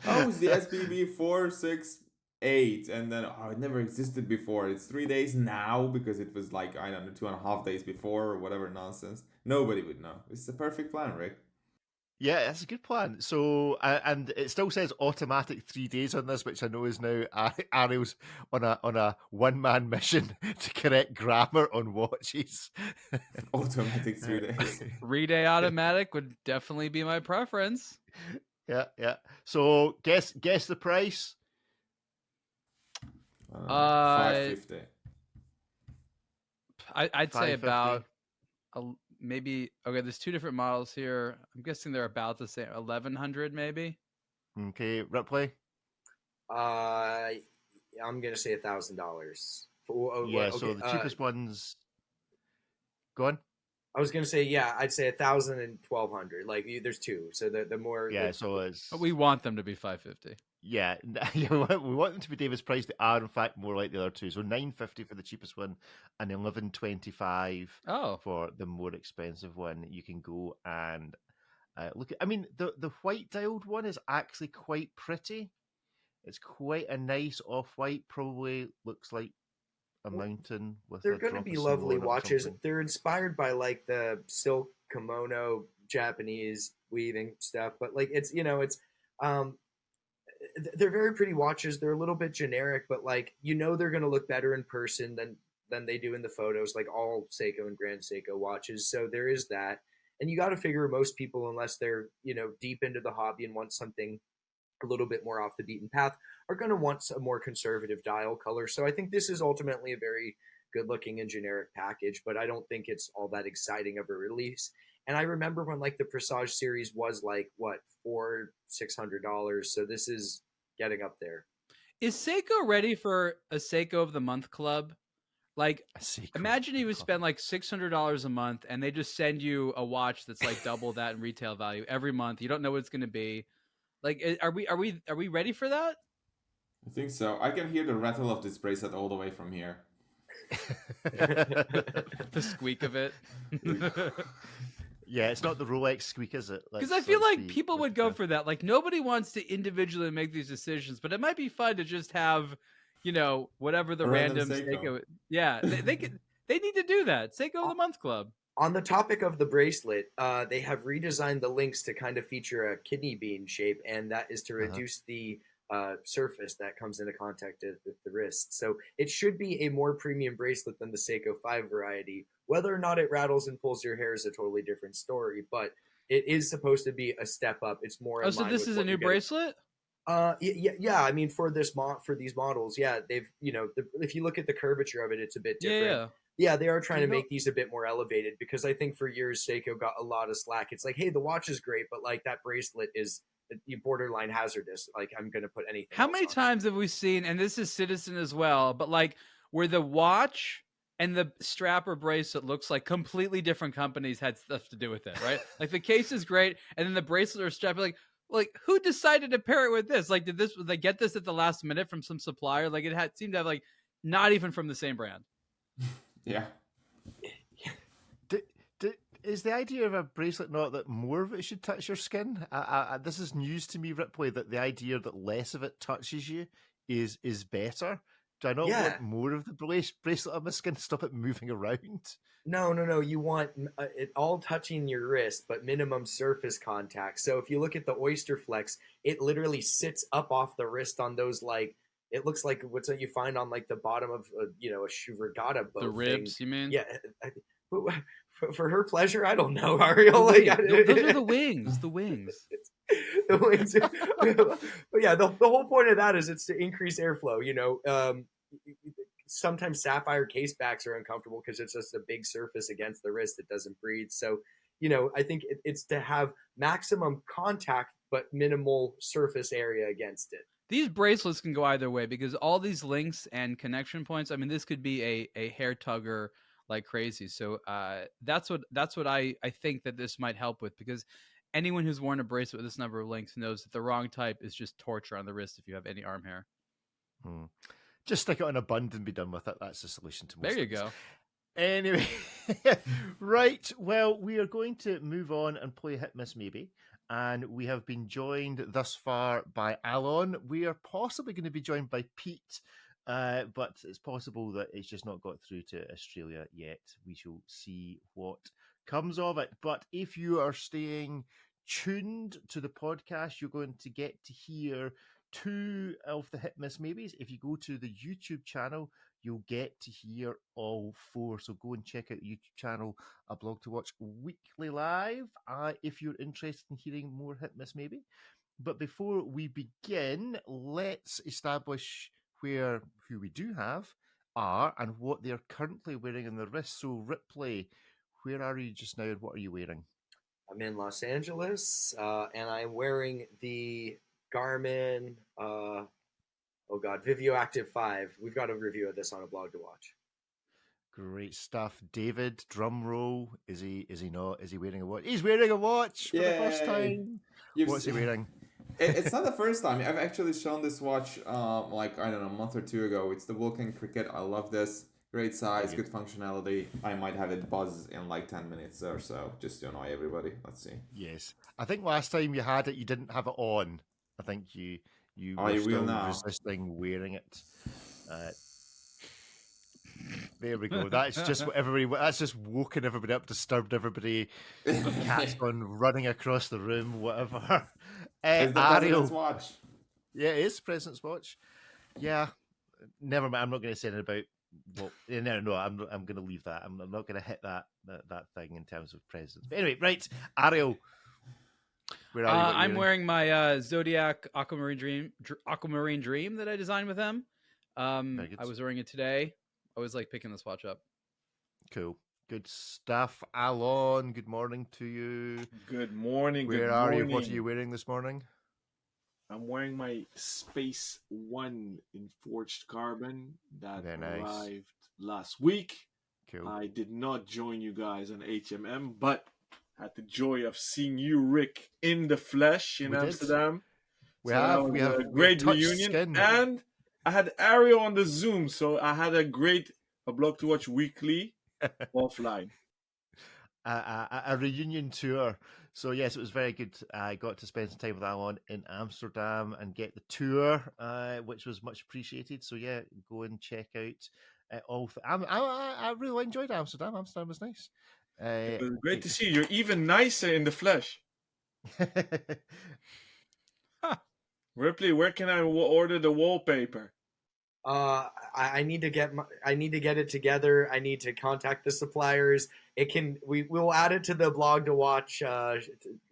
Oh, it's the SBB 468, and then it never existed before. It's 3 days now because it was like, I don't know, 2.5 days before or whatever nonsense. Nobody would know. It's the perfect plan, Rick. Yeah, that's a good plan. So, and it still says automatic 3 days on this, which I know is now Ariel's on a one-man mission to correct grammar on watches. Automatic 3 days. 3-day automatic would definitely be my preference. Yeah. So, guess the price. $550. I'd say about maybe. Okay, there's 2 different models here. I'm guessing they're about the same. 1,100 maybe. Okay, Ripley. I'm gonna say $1,000. So the cheapest ones. Go on. I was gonna say, yeah, I'd say 1,000 and 1,200. Like, there's 2, so the more. Yeah, so it's. But we want them to be 550. Yeah, we want them to be David's price. They are, in fact, more like the other two. So $950 for the cheapest one, and $1125 Oh, for the more expensive one. You can go and look at. I mean, the white dialed one is actually quite pretty. It's quite a nice off white. Probably looks like a mountain with They're a going to drop be of snow lovely on it or watches. something. They're inspired by like the silk kimono Japanese weaving stuff, but like it's it's um they're very pretty watches. They're a little bit generic, but like they're going to look better in person than they do in the photos, like all Seiko and Grand Seiko watches. So there is that. And you got to figure most people, unless they're deep into the hobby and want something a little bit more off the beaten path, are going to want a more conservative dial color. So I think this is ultimately a very good looking and generic package, but I don't think it's all that exciting of a release. And I remember when like the Presage series was like what $400-600. So this is getting up there. is Seiko ready for a Seiko of the Month club? Like, imagine you would spend like $600 a month, and they just send you a watch that's like double that in retail value every month. You don't know what it's going to be. Like, are we ready for that? I think so. I can hear the rattle of this bracelet all the way from here. The squeak of it. Yeah, it's not the Rolex squeak, is it? Because I feel like people would go for that. Like, nobody wants to individually make these decisions, but it might be fun to just have, whatever the random Seiko. Yeah, they need to do that. Seiko of the Month Club. On the topic of the bracelet, they have redesigned the links to kind of feature a kidney bean shape, and that is to reduce the surface that comes into contact with the wrist. So it should be a more premium bracelet than the Seiko 5 variety. Whether or not it rattles and pulls your hair is a totally different story, but it is supposed to be a step up. It's more. Oh, so this is a new bracelet? Yeah. I mean, for these models, yeah, they've if you look at the curvature of it, it's a bit different. Yeah, they are trying to make these a bit more elevated, because I think for years Seiko got a lot of slack. It's like, hey, the watch is great, but like that bracelet is borderline hazardous. Like, I'm going to put anything. How many times have we seen, and this is Citizen as well, but like where the watch and the strap or bracelet looks like completely different companies had stuff to do with it, right? Like the case is great, and then the bracelet or strap, like who decided to pair it with this? Like, did they get this at the last minute from some supplier? Like it seemed to have like not even from the same brand. Yeah. Is the idea of a bracelet not that more of it should touch your skin? This is news to me, Ripley, that the idea that less of it touches you is better. Do I not want more of the bracelet on my skin to stop it moving around? No. You want it all touching your wrist, but minimum surface contact. So if you look at the Oyster Flex, it literally sits up off the wrist on those, like, it looks like what's that you find on like the bottom of a shoe regatta boat. The ribs, you mean? Yeah. For her pleasure, I don't know, Ariel. Those are the wings. The wings. The wings. But yeah, the whole point of that is it's to increase airflow. Sometimes sapphire case backs are uncomfortable because it's just a big surface against the wrist that doesn't breathe. So, I think it's to have maximum contact but minimal surface area against it. These bracelets can go either way, because all these links and connection points, I mean, this could be a hair tugger like crazy. So that's what I think that this might help with, because anyone who's worn a bracelet with this number of links knows that the wrong type is just torture on the wrist if you have any arm hair. Just stick it on a bund and be done with it. That's the solution to most things. There you go. Anyway, right. Well, we are going to move on and play Hit Miss Maybe. And we have been joined thus far by Alon. We are possibly going to be joined by Pete, but it's possible that it's just not got through to Australia yet. We shall see what comes of it. But if you are staying tuned to the podcast, you're going to get to hear 2 of the Hit Miss Maybes. If you go to the YouTube channel, you'll get to hear all 4. So go and check out the YouTube channel, aBlogtoWatch Weekly Live, if you're interested in hearing more Hit Miss Maybe. But before we begin, let's establish who we do have are and what they're currently wearing on their wrists. So Ripley, where are you just now and what are you wearing? I'm in Los Angeles, and I'm wearing the Garmin Vivio Active 5. We've got a review of this on aBlogtoWatch. Great stuff. David, drum roll. Is he not? Is he wearing a watch? He's wearing a watch for the first time. What's he wearing? It's not the first time. I've actually shown this watch, like, I don't know, a month or two ago. It's the Vulcan Cricket. I love this. Great size, good functionality. I might have it buzz in like 10 minutes or so, just to annoy everybody. Let's see. Yes. I think last time you had it, you didn't have it on. I think you I were will still now. resisting wearing it. There we go. That's just what everybody. That's just woken everybody up, disturbed everybody. Cat's gone running across the room. Whatever. It's the Ariel. president's watch. Yeah, it is President's watch. Yeah. Never mind. I'm not going to say anything about. Well, no. I'm going to leave that. I'm not going to hit that thing in terms of presidents. But anyway, right, Ariel. Where are you? What I'm wearing my Zodiac Aquamarine Dream that I designed with them. I was wearing it today. I always like picking this watch up. Cool. Good stuff. Alon, good morning to you. Good morning. Where are you? What are you wearing this morning? I'm wearing my Space One in forged carbon that arrived last week. Cool. I did not join you guys on HMM, but had the joy of seeing you, Rick, in the flesh in Amsterdam. We have a great reunion. Skin. And I had Ariel on the Zoom, so I had a great aBlogtoWatch weekly offline. A reunion tour. So yes, it was very good. I got to spend some time with Alon in Amsterdam and get the tour, which was much appreciated. So yeah, go and check out all. I really enjoyed Amsterdam. Amsterdam was nice. It was great to see you. You're even nicer in the flesh. Ripley, where can I order the wallpaper? I need to get it together. I need to contact the suppliers. We'll add it to the aBlogtoWatch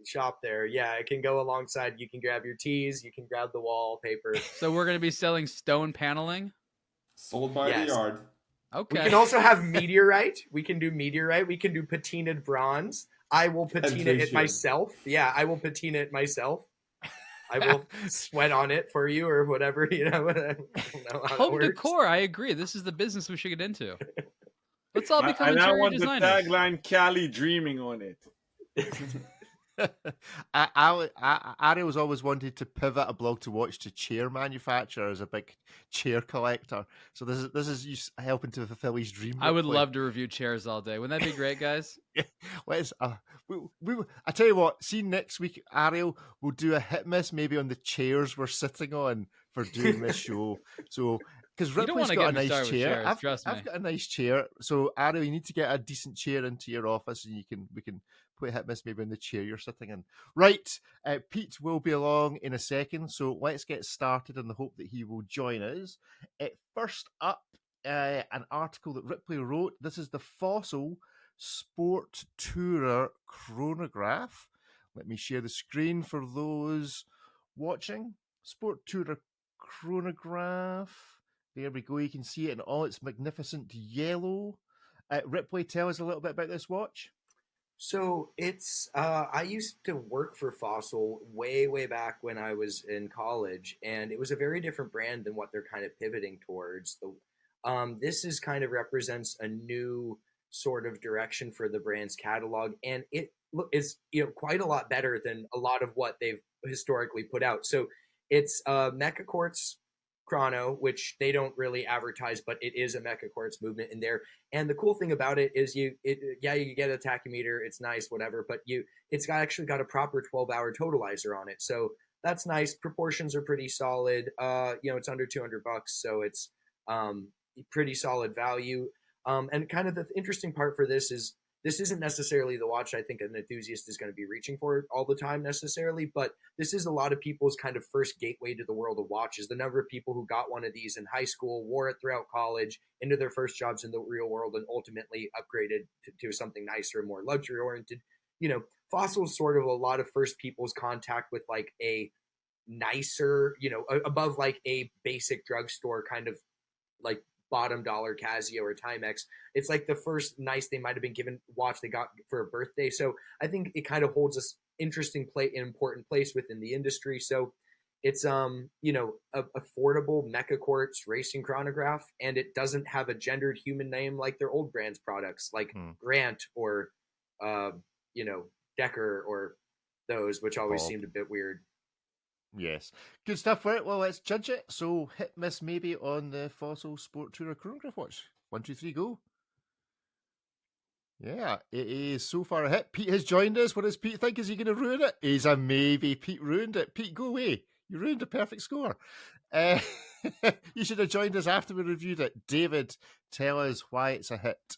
shop there. Yeah, it can go alongside. You can grab your tees. You can grab the wallpaper. So we're going to be selling stone paneling? Sold by the yard. Okay. We can also have meteorite. We can do meteorite. We can do patinaed bronze. I will patina it myself. Yeah, I will patina it myself. I will sweat on it for you or whatever, I don't know how Home decor, I agree. This is the business we should get into. Let's all become interior interior designers. I want the tagline Cali dreaming on it. Ariel's always wanted to pivot aBlogtoWatch to chair manufacturer as a big chair collector. So this is you helping to fulfill his dream. I would love to review chairs all day. Wouldn't that be great, guys? I tell you what. See, next week, Ariel, we'll do a hit miss maybe on the chairs we're sitting on for doing this show. So. Because Ripley's got a nice chair. I've got a nice chair. So Ariel, you need to get a decent chair into your office, and we can put a hit miss maybe in the chair you're sitting in. Right, Pete will be along in a second, so let's get started in the hope that he will join us. First up, an article that Ripley wrote. This is the Fossil Sport Tourer Chronograph. Let me share the screen for those watching. Sport Tourer Chronograph. There we go. You can see it in all its magnificent yellow. Ripley, tell us a little bit about this watch. So it's, I used to work for Fossil way back when I was in college, and it was a very different brand than what they're kind of pivoting towards. This is kind of represents a new sort of direction for the brand's catalog, and it is quite a lot better than a lot of what they've historically put out. So it's Mecha Quartz Chrono, which they don't really advertise, but it is a Mecha Quartz movement in there. And the cool thing about it is you get a tachymeter, it's nice, whatever, but it's actually got a proper 12-hour totalizer on it. So that's nice. Proportions are pretty solid. It's under $200, so it's pretty solid value. And kind of the interesting part for this is this isn't necessarily the watch I think an enthusiast is going to be reaching for all the time necessarily, but this is a lot of people's kind of first gateway to the world of watches. The number of people who got one of these in high school, wore it throughout college, into their first jobs in the real world, and ultimately upgraded to something nicer, more luxury oriented. Fossil's sort of a lot of first people's contact with like a nicer, above like a basic drugstore kind of like bottom dollar Casio or Timex. It's like the first nice they might have been given watch they got for a birthday. So I think it kind of holds this interesting important place within the industry. So it's affordable Mecha Quartz racing chronograph, and it doesn't have a gendered human name like their old brands products like Grant or Decker or those, which always seemed a bit weird. Yes. Good stuff for it. Well, let's judge it. So hit miss maybe on the Fossil Sport Tourer Chronograph watch. 1, 2, 3, go. Yeah, it is so far a hit. Pete has joined us. What does Pete think? Is he going to ruin it? He's a maybe. Pete ruined it. Pete, go away. You ruined a perfect score. You should have joined us after we reviewed it. David, tell us why it's a hit.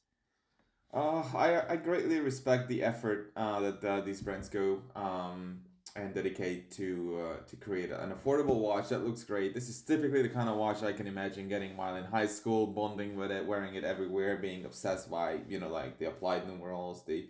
I greatly respect the effort that these brands go and dedicate to create an affordable watch that looks great. This is typically the kind of watch I can imagine getting while in high school, bonding with it, wearing it everywhere, being obsessed by, like the applied numerals, the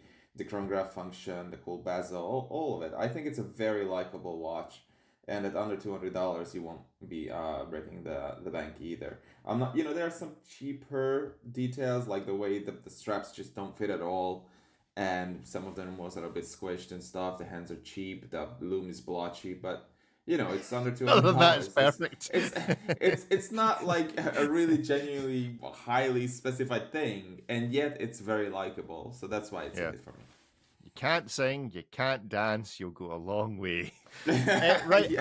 chronograph function, the cool bezel, all of it. I think it's a very likable watch. And at under $200, you won't be breaking the bank either. I'm not, there are some cheaper details, like the way the straps just don't fit at all, and some of them was a little bit squished and stuff. The hands are cheap, the loom is blotchy, but it's under $200. Other than that, it's perfect. It's not like a really genuinely highly specified thing, and yet it's very likable. So that's why it's a hit for me. You can't sing, you can't dance, you'll go a long way. Right.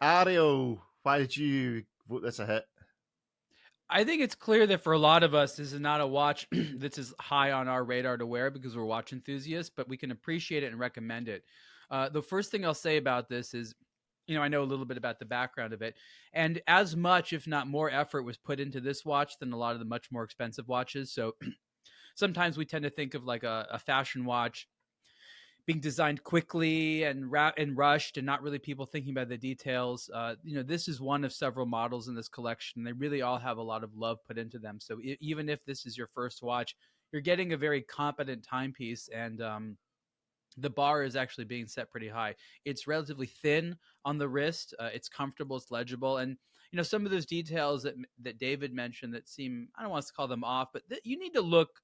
Ariel, why did you vote this a hit? I think it's clear that for a lot of us, this is not a watch that's as high on our radar to wear because we're watch enthusiasts, but we can appreciate it and recommend it. The first thing I'll say about this is, I know a little bit about the background of it, and as much, if not more, effort was put into this watch than a lot of the much more expensive watches. So sometimes we tend to think of like a fashion watch being designed quickly and rushed and not really people thinking about the details. This is one of several models in this collection. They really all have a lot of love put into them. So even if this is your first watch, you're getting a very competent timepiece, and the bar is actually being set pretty high. It's relatively thin on the wrist. It's comfortable. It's legible. And, some of those details that David mentioned that seem, I don't want to call them off, but you need to look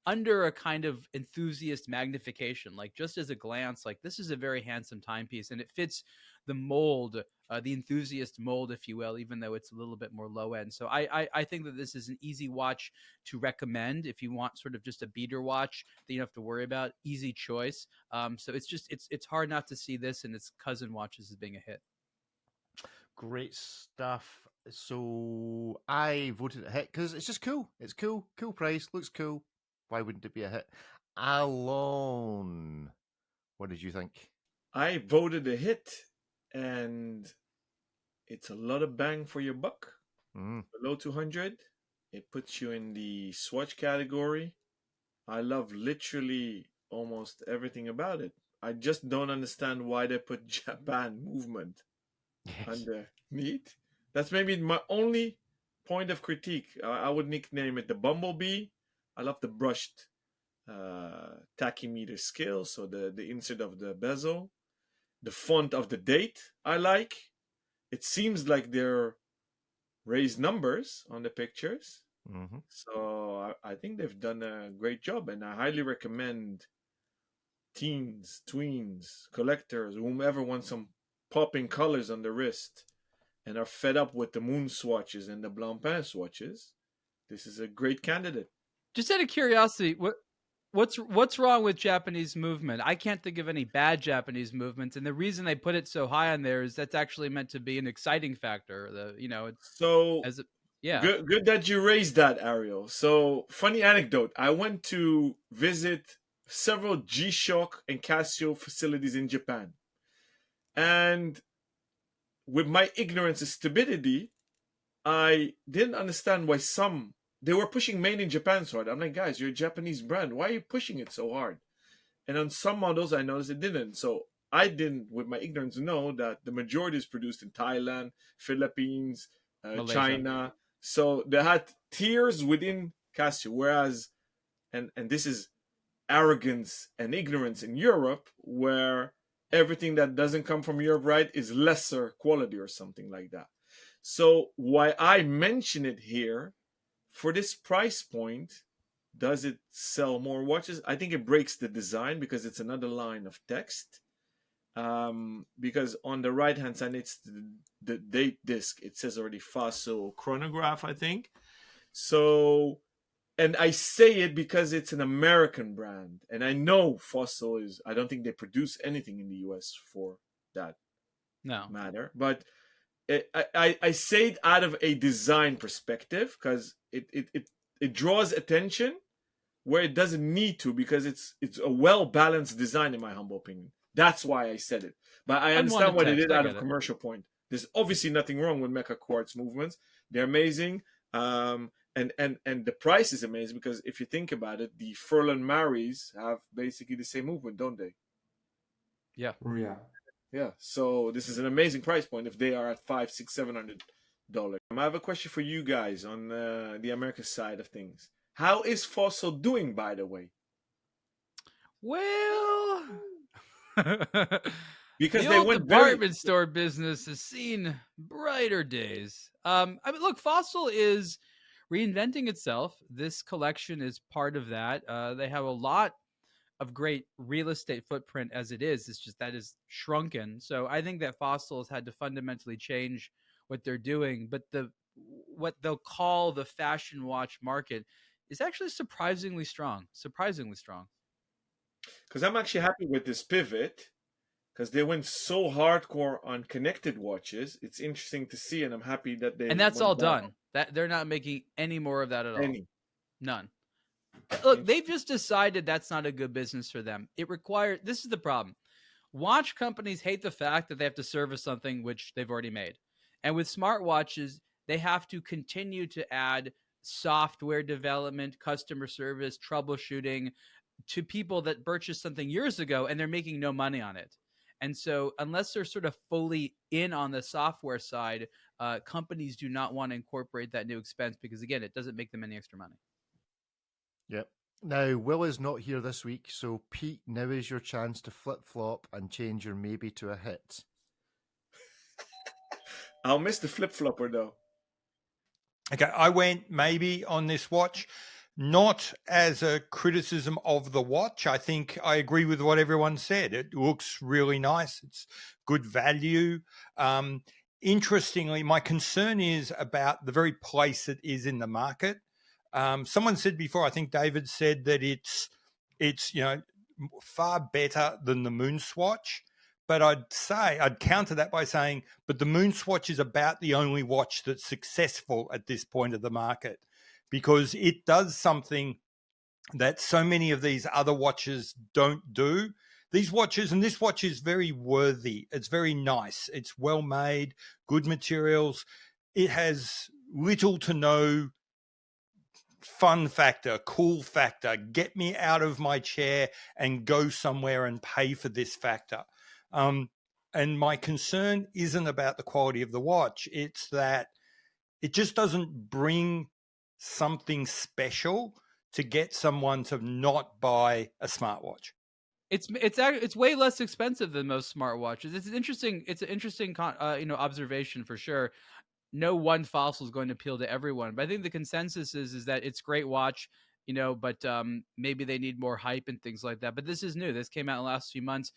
under a kind of enthusiast magnification, like just as a glance, like this is a very handsome timepiece, and it fits the mold, the enthusiast mold, if you will, even though it's a little bit more low end. So I think that this is an easy watch to recommend if you want sort of just a beater watch that you don't have to worry about. Easy choice. So it's hard not to see this and its cousin watches as being a hit. Great stuff. So I voted a hit because it's just cool. It's cool price, looks cool. Why wouldn't it be a hit? Alone, what did you think? I voted a hit, and it's a lot of bang for your buck. Below 200, it puts you in the Swatch category. I love literally almost everything about it. I just don't understand why they put Japan movement underneath. That's maybe my only point of critique. I would nickname it the Bumblebee. I love the brushed tachymeter scale, so the insert of the bezel. The font of the date I like. It seems like they're raised numbers on the pictures. Mm-hmm. So I think they've done a great job, and I highly recommend teens, tweens, collectors, whomever wants some popping colors on the wrist and are fed up with the Moon swatches and the Blancpain swatches. This is a great candidate. Just out of curiosity, what's wrong with Japanese movement? I can't think of any bad Japanese movements, and the reason they put it so high on there is that's actually meant to be an exciting factor. Good that you raised that, Ariel. So funny anecdote: I went to visit several G-Shock and Casio facilities in Japan, and with my ignorance of stupidity, I didn't understand why they were pushing made in Japan so hard. I'm like, guys, you're a Japanese brand. Why are you pushing it so hard? And on some models, I noticed it didn't. So I didn't, with my ignorance, know that the majority is produced in Thailand, Philippines, China. So they had tiers within Casio. Whereas, and this is arrogance and ignorance in Europe, where everything that doesn't come from Europe, right, is lesser quality or something like that. So why I mention it here, for this price point, does it sell more watches? I think it breaks the design because it's another line of text. Because on the right hand side, it's the date disc. It says already Fossil Chronograph, I think. So, and I say it because it's an American brand. And I know Fossil I don't think they produce anything in the US for that No. matter. But I say it out of a design perspective because it draws attention where it doesn't need to, because it's a well balanced design in my humble opinion. That's why I said it. But I understand what it text, is I out get of it. commercial point. There's obviously nothing wrong with Mecha Quartz movements. They're amazing. And the price is amazing, because if you think about it, the Furlan Maris have basically the same movement, don't they? Yeah. Yeah. Yeah. So this is an amazing price point if they are at $500, $600, $700. I have a question for you guys on the America side of things. How is Fossil doing, by the way? Well, Because the they old went department store business has seen brighter days. I mean, look, Fossil is reinventing itself. This collection is part of that. They have a lot of great real estate footprint as it is. It's just that is shrunken. So I think that Fossil has had to fundamentally change what they're doing. But what they'll call the fashion watch market is actually surprisingly strong. Surprisingly strong. Because I'm actually happy with this pivot, because they went so hardcore on connected watches. It's interesting to see, and I'm happy that they And that's went all back. done. That they're not making any more of that at all. Any. None. Look, they've just decided that's not a good business for them. It requires, this is the problem. Watch companies hate the fact that they have to service something which they've already made. And with smartwatches, they have to continue to add software development, customer service, troubleshooting to people that purchased something years ago, and they're making no money on it. And so unless they're sort of fully in on the software side, companies do not want to incorporate that new expense because, again, it doesn't make them any extra money. Yep. Now, Will is not here this week, so Pete, now is your chance to flip-flop and change your maybe to a hit. I'll miss the flip-flopper, though. Okay, I went maybe on this watch, not as a criticism of the watch. I think I agree with what everyone said. It looks really nice. It's good value. Interestingly, my concern is about the very place it is in the market. Someone said before, I think David said that it's far better than the Moonswatch. But I'd counter that by saying, but the Moonswatch is about the only watch that's successful at this point of the market, because it does something that so many of these other watches don't do. These watches, and this watch is very worthy. It's very nice. It's well made, good materials. It has little to no fun factor, cool factor, get me out of my chair and go somewhere and pay for this factor. And my concern isn't about the quality of the watch. It's that it just doesn't bring something special to get someone to not buy a smartwatch. It's way less expensive than most smartwatches. It's an interesting observation for sure. No one Fossil is going to appeal to everyone, but I think the consensus is that it's a great watch, but maybe they need more hype and things like that. But this is new. This came out in the last few months.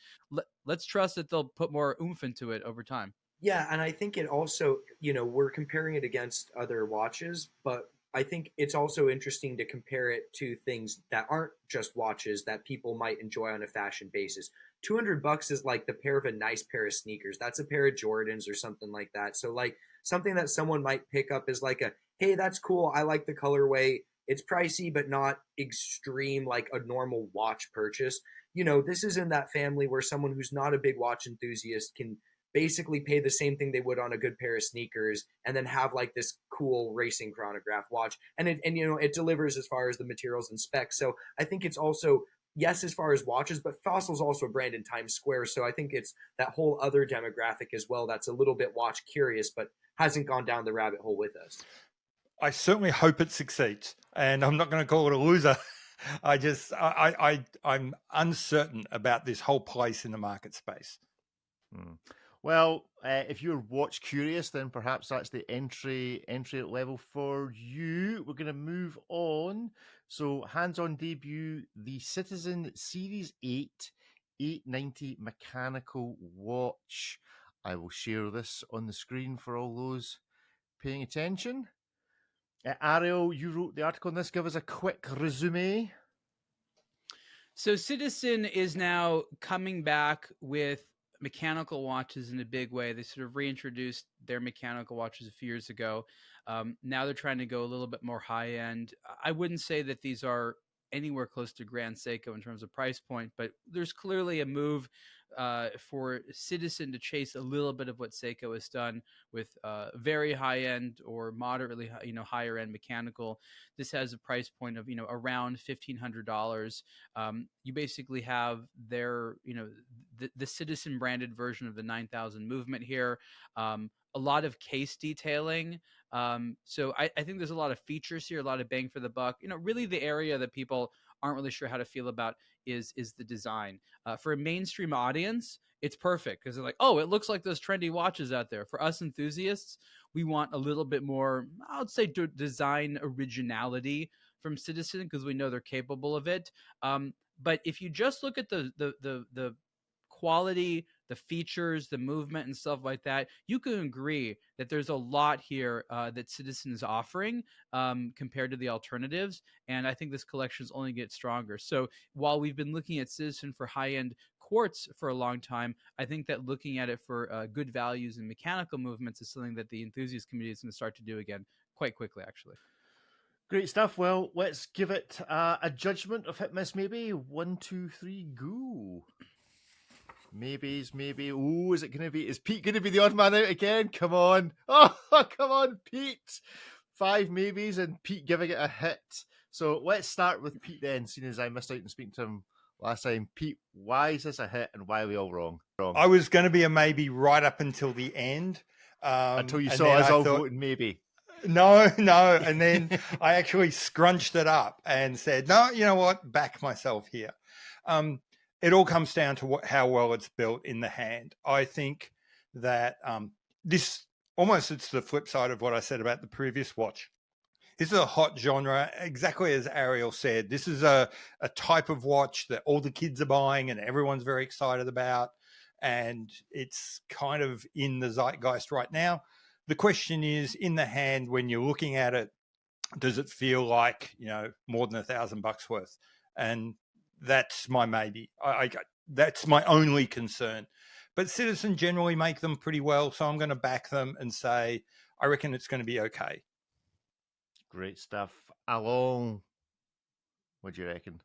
Let's trust that they'll put more oomph into it over time. Yeah, and I think it also, we're comparing it against other watches, but I think it's also interesting to compare it to things that aren't just watches that people might enjoy on a fashion basis. $200 is like the pair of a nice pair of sneakers. That's a pair of Jordans or something like that. So like something that someone might pick up is like hey, that's cool. I like the colorway. It's pricey, but not extreme like a normal watch purchase. This is in that family where someone who's not a big watch enthusiast can basically pay the same thing they would on a good pair of sneakers and then have like this cool racing chronograph watch. And it delivers as far as the materials and specs. So I think it's also, yes, as far as watches, but Fossil's also a brand in Times Square. So I think it's that whole other demographic as well that's a little bit watch curious, but hasn't gone down the rabbit hole with us. I certainly hope it succeeds, and I'm not going to call it a loser. I'm uncertain about this whole place in the market space. Well, if you're watch curious, then perhaps that's the entry level for you. We're going to move on. So, hands-on debut, the Citizen Series 8 890 mechanical watch. I will share this on the screen for all those paying attention. Ariel, you wrote the article on this. Give us a quick resume. So Citizen is now coming back with mechanical watches in a big way. They sort of reintroduced their mechanical watches a few years ago. Now they're trying to go a little bit more high end. I wouldn't say that these are anywhere close to Grand Seiko in terms of price point, but there's clearly a move for Citizen to chase a little bit of what Seiko has done with very high end or moderately, higher end mechanical. This has a price point of, around $1,500. You basically have their, the Citizen branded version of the 9000 movement here. A lot of case detailing. So I think there's a lot of features here, a lot of bang for the buck. Really the area that people aren't really sure how to feel about is the design. For a mainstream audience, it's perfect because they're like, oh, it looks like those trendy watches out there. For us enthusiasts, we want a little bit more, I would say, design originality from Citizen because we know they're capable of it. But if you just look at the quality, the features, the movement, and stuff like that, you can agree that there's a lot here that Citizen is offering compared to the alternatives. And I think this collection is only get stronger. So while we've been looking at Citizen for high-end quartz for a long time, I think that looking at it for good values and mechanical movements is something that the enthusiast community is going to start to do again quite quickly, actually. Great stuff. Well, let's give it a judgment of hit miss maybe. 1, 2, 3, go. Maybes, maybe. Oh, is it going to be? Is Pete going to be the odd man out again? Come on. Oh, come on, Pete. 5 maybes and Pete giving it a hit. So let's start with Pete then, seeing as I missed out and speaking to him last time. Pete, why is this a hit and why are we all wrong? I was going to be a maybe right up until the end. Until you saw us all voting maybe. No. And then I actually scrunched it up and said, no, you know what? Back myself here. It all comes down to how well it's built in the hand. I think that this almost, it's the flip side of what I said about the previous watch. This is a hot genre, exactly as Ariel said. This is a type of watch that all the kids are buying and everyone's very excited about. And it's kind of in the zeitgeist right now. The question is, in the hand, when you're looking at it, does it feel like, more than $1,000 worth? And that's my maybe. That's my only concern. But Citizen generally make them pretty well, so I'm going to back them and say I reckon it's going to be okay. Great stuff. Along, what do you reckon?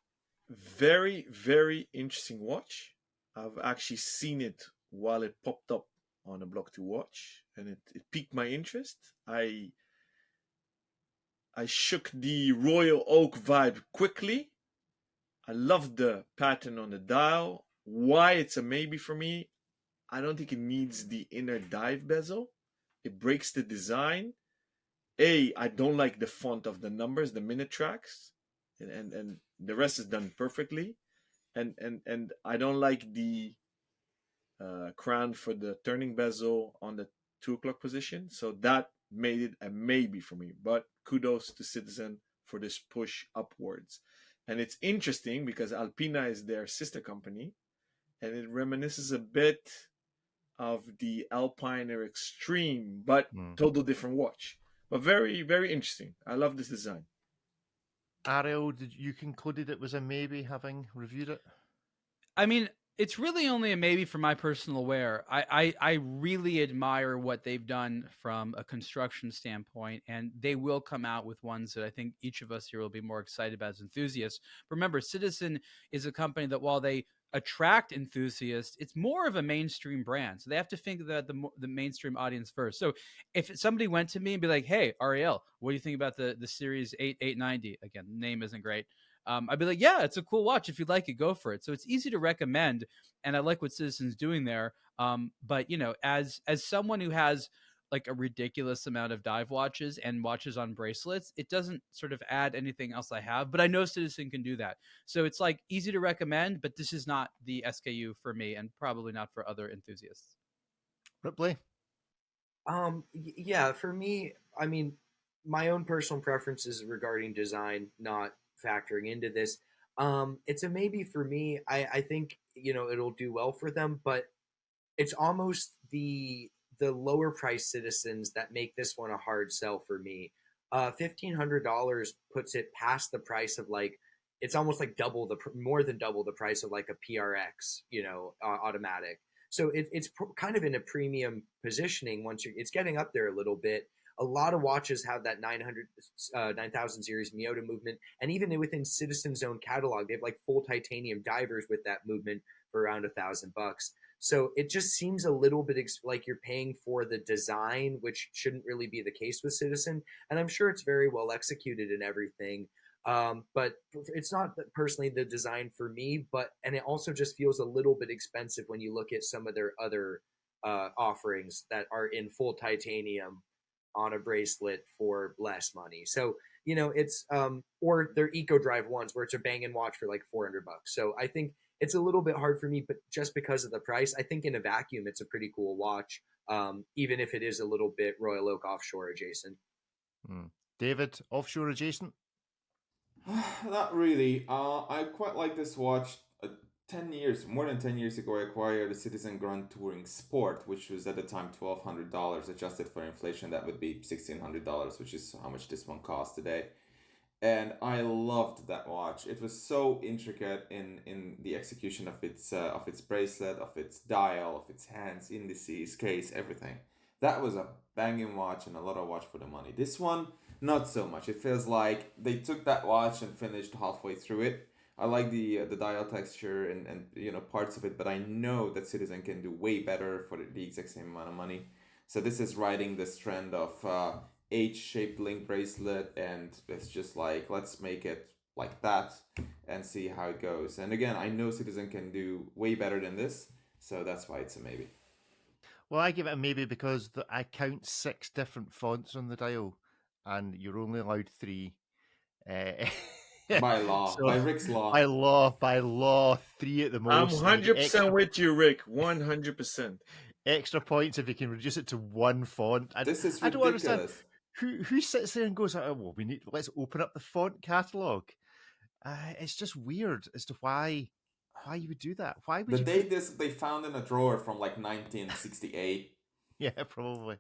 Very, very interesting watch. I've actually seen it while it popped up on aBlogtoWatch, and it piqued my interest. I shook the royal oak vibe quickly. I love the pattern on the dial. Why it's a maybe for me, I don't think it needs the inner dive bezel. It breaks the design. I don't like the font of the numbers, the minute tracks, and the rest is done perfectly. And I don't like the crown for the turning bezel on the 2 o'clock position. So that made it a maybe for me. But kudos to Citizen for this push upwards. And it's interesting because Alpina is their sister company, and it reminisces a bit of the Alpiner Extreme, but total different watch. But very, very interesting. I love this design. Ariel, did you concluded it was a maybe having reviewed it? I mean, it's really only a maybe for my personal wear. I really admire what they've done from a construction standpoint, and they will come out with ones that I think each of us here will be more excited about as enthusiasts. Remember, Citizen is a company that while they attract enthusiasts, it's more of a mainstream brand. So they have to think about the mainstream audience first. So if somebody went to me and be like, hey, Ariel, what do you think about the Series 890? Again, the name isn't great. I'd be like, yeah, it's a cool watch. If you'd like it, go for it. So it's easy to recommend. And I like what Citizen's doing there. But, as someone who has like a ridiculous amount of dive watches and watches on bracelets, it doesn't sort of add anything else I have. But I know Citizen can do that. So it's like easy to recommend, but this is not the SKU for me and probably not for other enthusiasts. Ripley? Yeah, for me, I mean, my own personal preferences regarding design, not factoring into this. It's a maybe for me. I think, it'll do well for them, but it's almost the lower price Citizens that make this one a hard sell for me. $1,500 puts it past the price of like, it's almost like more than double the price of like a PRX, automatic. So it's kind of in a premium positioning once it's getting up there a little bit. A lot of watches have that 9000 series Miyota movement, and even within Citizen's own catalog, they have like full titanium divers with that movement for around $1,000. So it just seems a little bit like you're paying for the design, which shouldn't really be the case with Citizen. And I'm sure it's very well executed and everything. But it's not personally the design for me, and it also just feels a little bit expensive when you look at some of their other offerings that are in full titanium on a bracelet for less money. So, it's or their Eco Drive ones where it's a Bang & Watch for like $400. So I think it's a little bit hard for me, but just because of the price, I think in a vacuum, it's a pretty cool watch, even if it is a little bit Royal Oak offshore adjacent. David, offshore adjacent? Not really. I quite like this watch. 10 years, more than 10 years ago, I acquired a Citizen Grand Touring Sport, which was at the time $1,200. Adjusted for inflation, that would be $1,600, which is how much this one costs today. And I loved that watch. It was so intricate in the execution of its bracelet, of its dial, of its hands, indices, case, everything. That was a banging watch and a lot of watch for the money. This one, not so much. It feels like they took that watch and finished halfway through it. I like the dial texture and parts of it, but I know that Citizen can do way better for the exact same amount of money. So this is riding this trend of H-shaped link bracelet, and it's just like, let's make it like that and see how it goes. And again, I know Citizen can do way better than this, so that's why it's a maybe. Well, I give it a maybe because I count 6 different fonts on the dial, and you're only allowed 3. By law, by Rick's law. By law, 3 at the most. I'm 100% with you, Rick. 100%. Extra points if you can reduce it to 1 font. This is ridiculous. I don't understand who sits there and goes, "Oh, well, let's open up the font catalog." It's just weird as to why you would do that. Why would they found in a drawer from like 1968. Yeah, probably.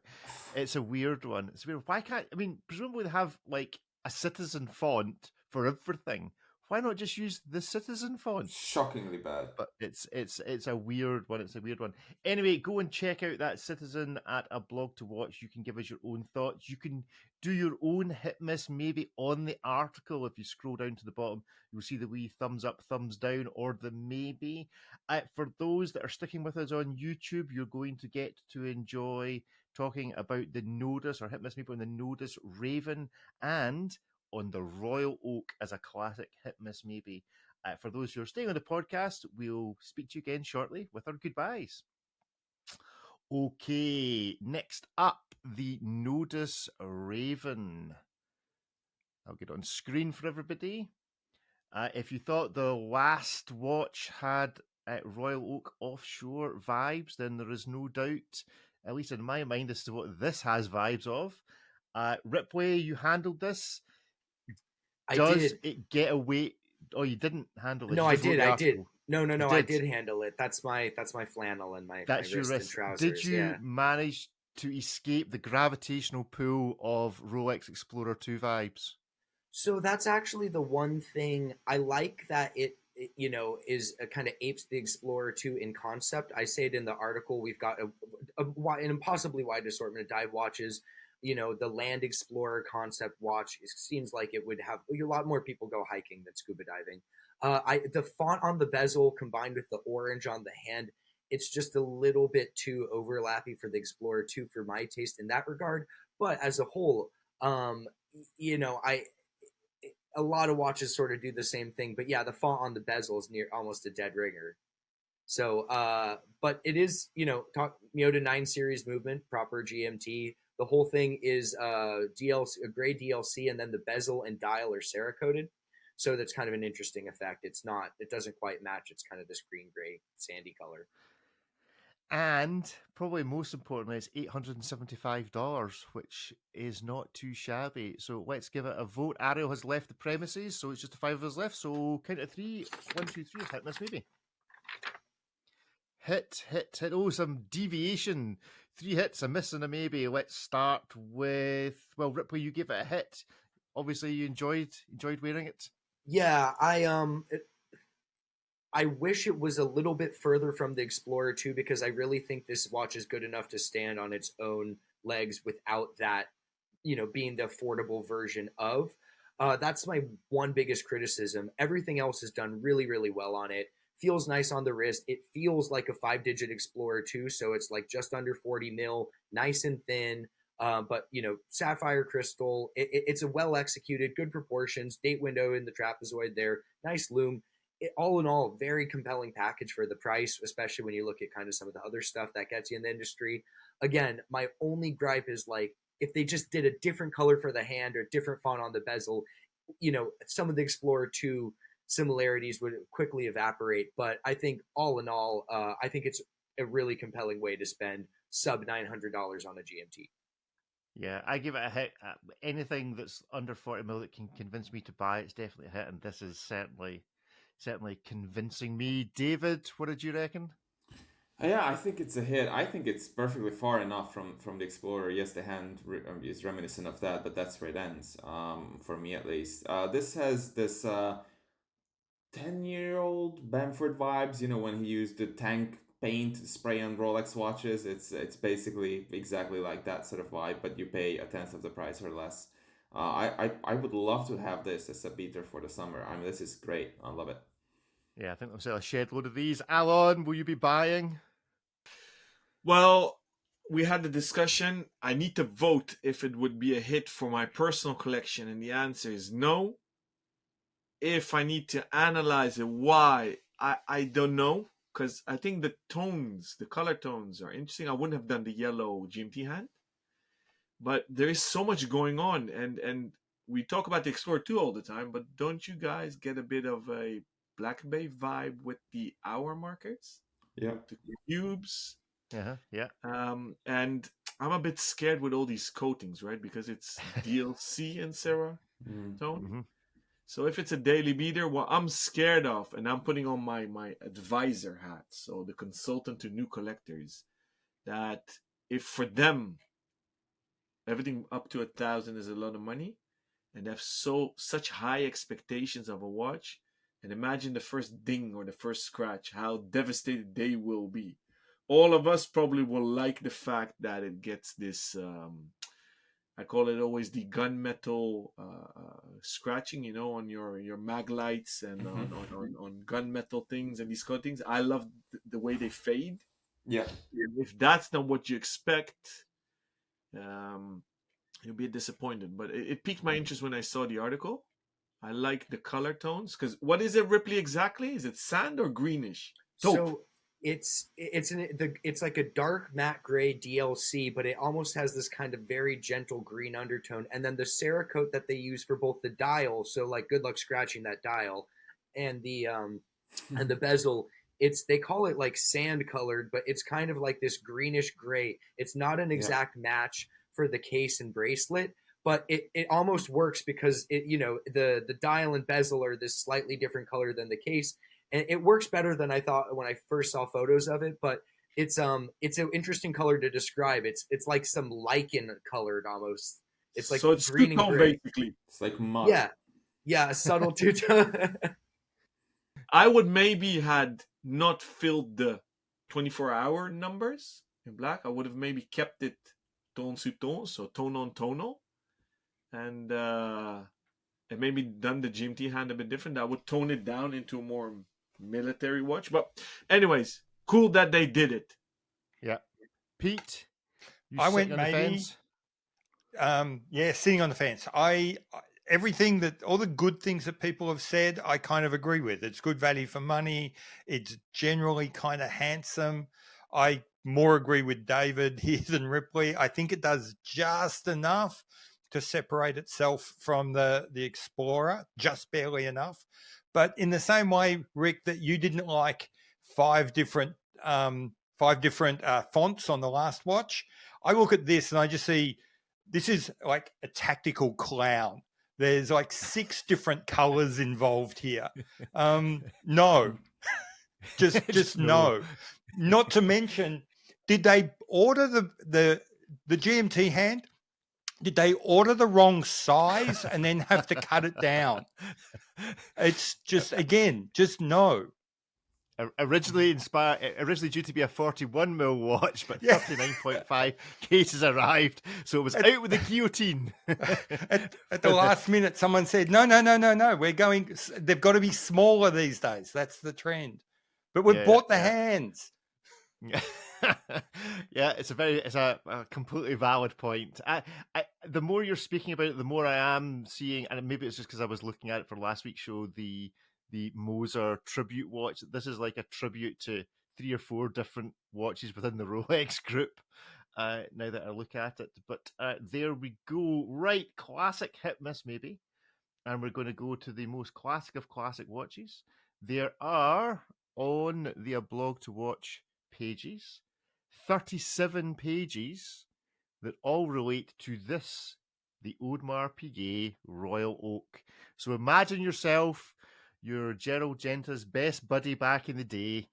It's a weird one. It's weird. Why can't presumably they have like a Citizen font for everything. Why not just use the Citizen font? Shockingly bad. But it's a weird one. It's a weird one. Anyway, go and check out that Citizen at aBlogtoWatch. You can give us your own thoughts. You can do your own hit miss maybe on the article. If you scroll down to the bottom, you'll see the wee thumbs up, thumbs down, or the maybe. For those that are sticking with us on YouTube, you're going to get to enjoy talking about the Noctice or hit miss maybe on the Noctice Raven and on the Royal Oak as a classic hit miss maybe. For those who are staying on the podcast, we'll speak to you again shortly with our goodbyes. Okay, next up, the Noctice Raven. I'll get on screen for everybody. If you thought the last watch had Royal Oak offshore vibes, then there is no doubt, at least in my mind, as to what this has vibes of. Ripley, you handled this. Does it get away? Oh, you didn't handle it. No, I did. No, I did handle it. That's my flannel and my wrist and trousers. Did you manage to escape the gravitational pull of Rolex Explorer 2 vibes? So that's actually the one thing I like, that it is a kind of apes the Explorer 2 in concept. I say it in the article. We've got an impossibly wide assortment of dive watches. The Land Explorer concept watch, it seems like it would have a lot more people go hiking than scuba diving. The font on the bezel combined with the orange on the hand, it's just a little bit too overlappy for the Explorer 2 for my taste in that regard. But as a whole, a lot of watches sort of do the same thing. But yeah, the font on the bezel is near almost a dead ringer. So, but it is, Miyota 9 series movement, proper GMT. The whole thing is DLC, a gray DLC, and then the bezel and dial are Cerakoted. So that's kind of an interesting effect. It doesn't quite match. It's kind of this green-gray sandy color. And probably most importantly, it's $875, which is not too shabby. So let's give it a vote. Ariel has left the premises, so it's just the 5 of us left. So count of 3. 1, 2, 3. Hit this maybe. Hit. Oh, some deviation. 3 hits, a miss and a maybe. Let's start with, Ripley, you gave it a hit. Obviously, you enjoyed wearing it. Yeah, I wish it was a little bit further from the Explorer 2 because I really think this watch is good enough to stand on its own legs without that, being the affordable version of. That's my one biggest criticism. Everything else is done really, really well on it. Feels nice on the wrist. It feels like a 5-digit Explorer 2, so it's like just under 40 mil, nice and thin. But sapphire crystal. It's a well executed, good proportions, date window in the trapezoid there, nice lume. All in all, very compelling package for the price, especially when you look at kind of some of the other stuff that gets you in the industry. Again, my only gripe is like if they just did a different color for the hand or a different font on the bezel, some of the Explorer 2 similarities would quickly evaporate. But I think all in all, I think it's a really compelling way to spend sub $900 on a GMT. Yeah, I give it a hit. Anything that's under 40 mil that can convince me to buy it's definitely a hit, and this is certainly convincing me. David, what did you reckon? Yeah, I think it's a hit. I think it's perfectly far enough from the Explorer. Yes, the hand is reminiscent of that, but that's where it ends, for me at least. This has this 10-year-old Bamford vibes, when he used the tank paint spray on Rolex watches. It's basically exactly like that sort of vibe, but you pay a tenth of the price or less. I would love to have this as a beater for the summer. I mean, this is great. I love it. Yeah, I think we'll sell a shed load of these. Alan, will you be buying? Well, we had the discussion. I need to vote if it would be a hit for my personal collection, and the answer is no. If I need to analyze it, why, I don't know, because I think the color tones are interesting. I wouldn't have done the yellow GMT hand, but there is so much going on, and we talk about the Explorer 2 all the time, but don't you guys get a bit of a Black Bay vibe with the hour markers? Yeah. The cubes. Yeah. And I'm a bit scared with all these coatings, right? Because it's DLC and Sarah tone. Mm-hmm. So if it's a daily beater, what I'm scared of, and I'm putting on my advisor hat, so the consultant to new collectors, that if for them everything up to 1,000 is a lot of money, and they have such high expectations of a watch, and imagine the first ding or the first scratch, how devastated they will be. All of us probably will like the fact that it gets this, I call it always the gunmetal scratching, on your mag lights and on gunmetal things and these coatings. I love the way they fade. Yeah. If that's not what you expect, you'll be disappointed. But it piqued my interest when I saw the article. I like the color tones, because what is it, Ripley, exactly? Is it sand or greenish? Taupe. So it's like a dark matte gray DLC, but it almost has this kind of very gentle green undertone. And then the Cerakote that they use for both the dial, so like good luck scratching that dial, and the bezel, they call it like sand colored, but it's kind of like this greenish gray. It's not an exact match for the case and bracelet, but it almost works because the dial and bezel are this slightly different color than the case. And it works better than I thought when I first saw photos of it, but it's an interesting color to describe. It's like some lichen colored almost. It's like so it's green and gray. Basically. It's like mud. Yeah, a subtle two-tone. I would maybe had not filled the 24-hour numbers in black. I would have maybe kept it tone sur tone, so tone on tonal, and maybe done the GMT hand a bit different. I would tone it down into a more military watch. But anyways, cool that they did it. Yeah. Pete, I went maybe. Sitting on the fence. Everything all the good things that people have said, I kind of agree with. It's good value for money. It's generally kind of handsome. I more agree with David here than Ripley. I think it does just enough to separate itself from the Explorer, just barely enough. But in the same way, Rick, that you didn't like five different fonts on the last watch, I look at this and I just see this is like a tactical clown. There's like 6 different colors involved here. No, just no. Not to mention, did they order the GMT hand? Did they order the wrong size and then have to cut it down? It's just, again, just no. Originally due to be a 41mm watch, but Yeah. 39.5 cases arrived, so it was out with the guillotine. At the last minute, someone said, no, we're going, they've got to be smaller these days. That's the trend. But we've Yeah, bought the yeah. hands. Yeah, it's a completely valid point. The more you're speaking about it, the more I am seeing, and maybe it's just because I was looking at it for last week's show, the Moser tribute watch. This is like a tribute to 3 or 4 different watches within the Rolex group. Now that I look at it, but there we go. Right, classic hit miss maybe, and we're going to go to the most classic of classic watches. There are on the aBlogtoWatch pages 37 pages that all relate to this, the Audemars Piguet Royal Oak. So imagine yourself, you're Gerald Genta's best buddy back in the day,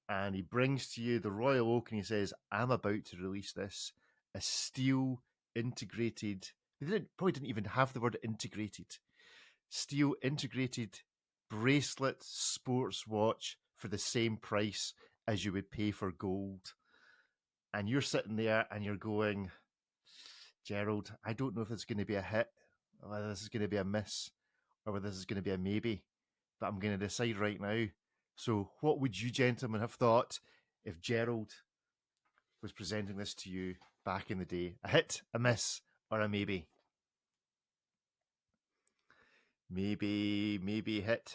and he brings to you the Royal Oak and he says, I'm about to release this, a steel integrated, probably didn't even have the word integrated, steel integrated bracelet sports watch for the same price as you would pay for gold. And you're sitting there and you're going, Gerald, I don't know if this is going to be a hit, or whether this is going to be a miss, or whether this is going to be a maybe, but I'm going to decide right now. So what would you gentlemen have thought if Gerald was presenting this to you back in the day? A hit, a miss, or a maybe? Maybe, hit.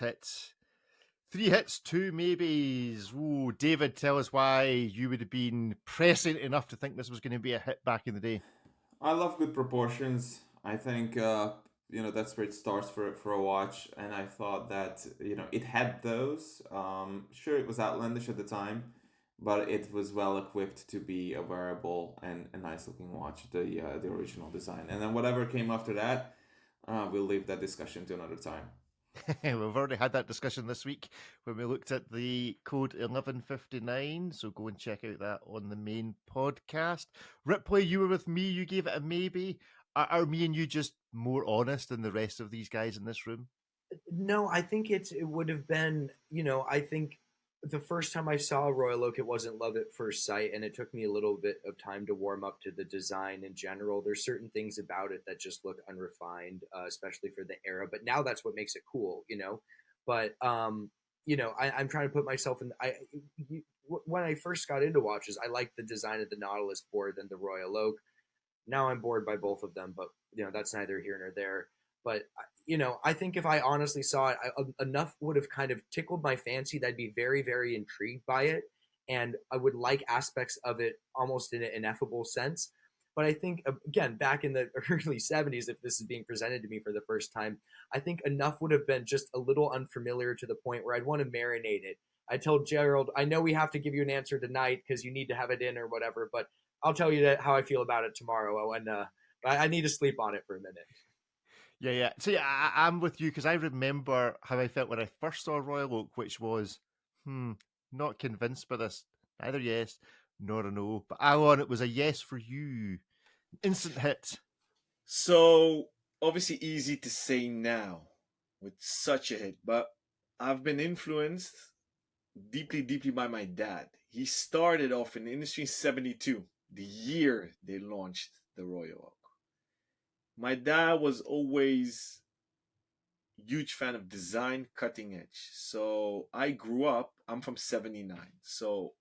3 hits, 2 maybes. Ooh, David, tell us why you would have been prescient enough to think this was going to be a hit back in the day. I love good proportions. I think that's where it starts for a watch, and I thought that it had those. Sure, it was outlandish at the time, but it was well equipped to be a wearable and a nice looking watch. The original design, and then whatever came after that, we'll leave that discussion to another time. We've already had that discussion this week when we looked at the code 1159, so go and check out that on the main podcast. Ripley, you were with me, you gave it a maybe. Are me and you just more honest than the rest of these guys in this room? No, I think it would have been, I think the first time I saw Royal Oak, it wasn't love at first sight, and it took me a little bit of time to warm up to the design in general. There's certain things about it that just look unrefined, especially for the era, but now that's what makes it cool, But, I'm trying to put myself in, when I first got into watches, I liked the design of the Nautilus more than the Royal Oak. Now I'm bored by both of them, but, that's neither here nor there. But, I think if I honestly saw it, enough would have kind of tickled my fancy that I'd be very, very intrigued by it. And I would like aspects of it almost in an ineffable sense. But I think, again, back in the early 70s, if this is being presented to me for the first time, I think enough would have been just a little unfamiliar to the point where I'd want to marinate it. I told Gerald, I know we have to give you an answer tonight because you need to have it in or whatever, but I'll tell you how I feel about it tomorrow. And I need to sleep on it for a minute. Yeah. So I'm with you because I remember how I felt when I first saw Royal Oak, which was, not convinced by this. Neither yes nor a no. But Alan, it was a yes for you. Instant hit. So obviously easy to say now with such a hit, but I've been influenced deeply, deeply by my dad. He started off in the industry in 72, the year they launched the Royal Oak. My dad was always a huge fan of design, cutting edge. So I grew up, I'm from 79, so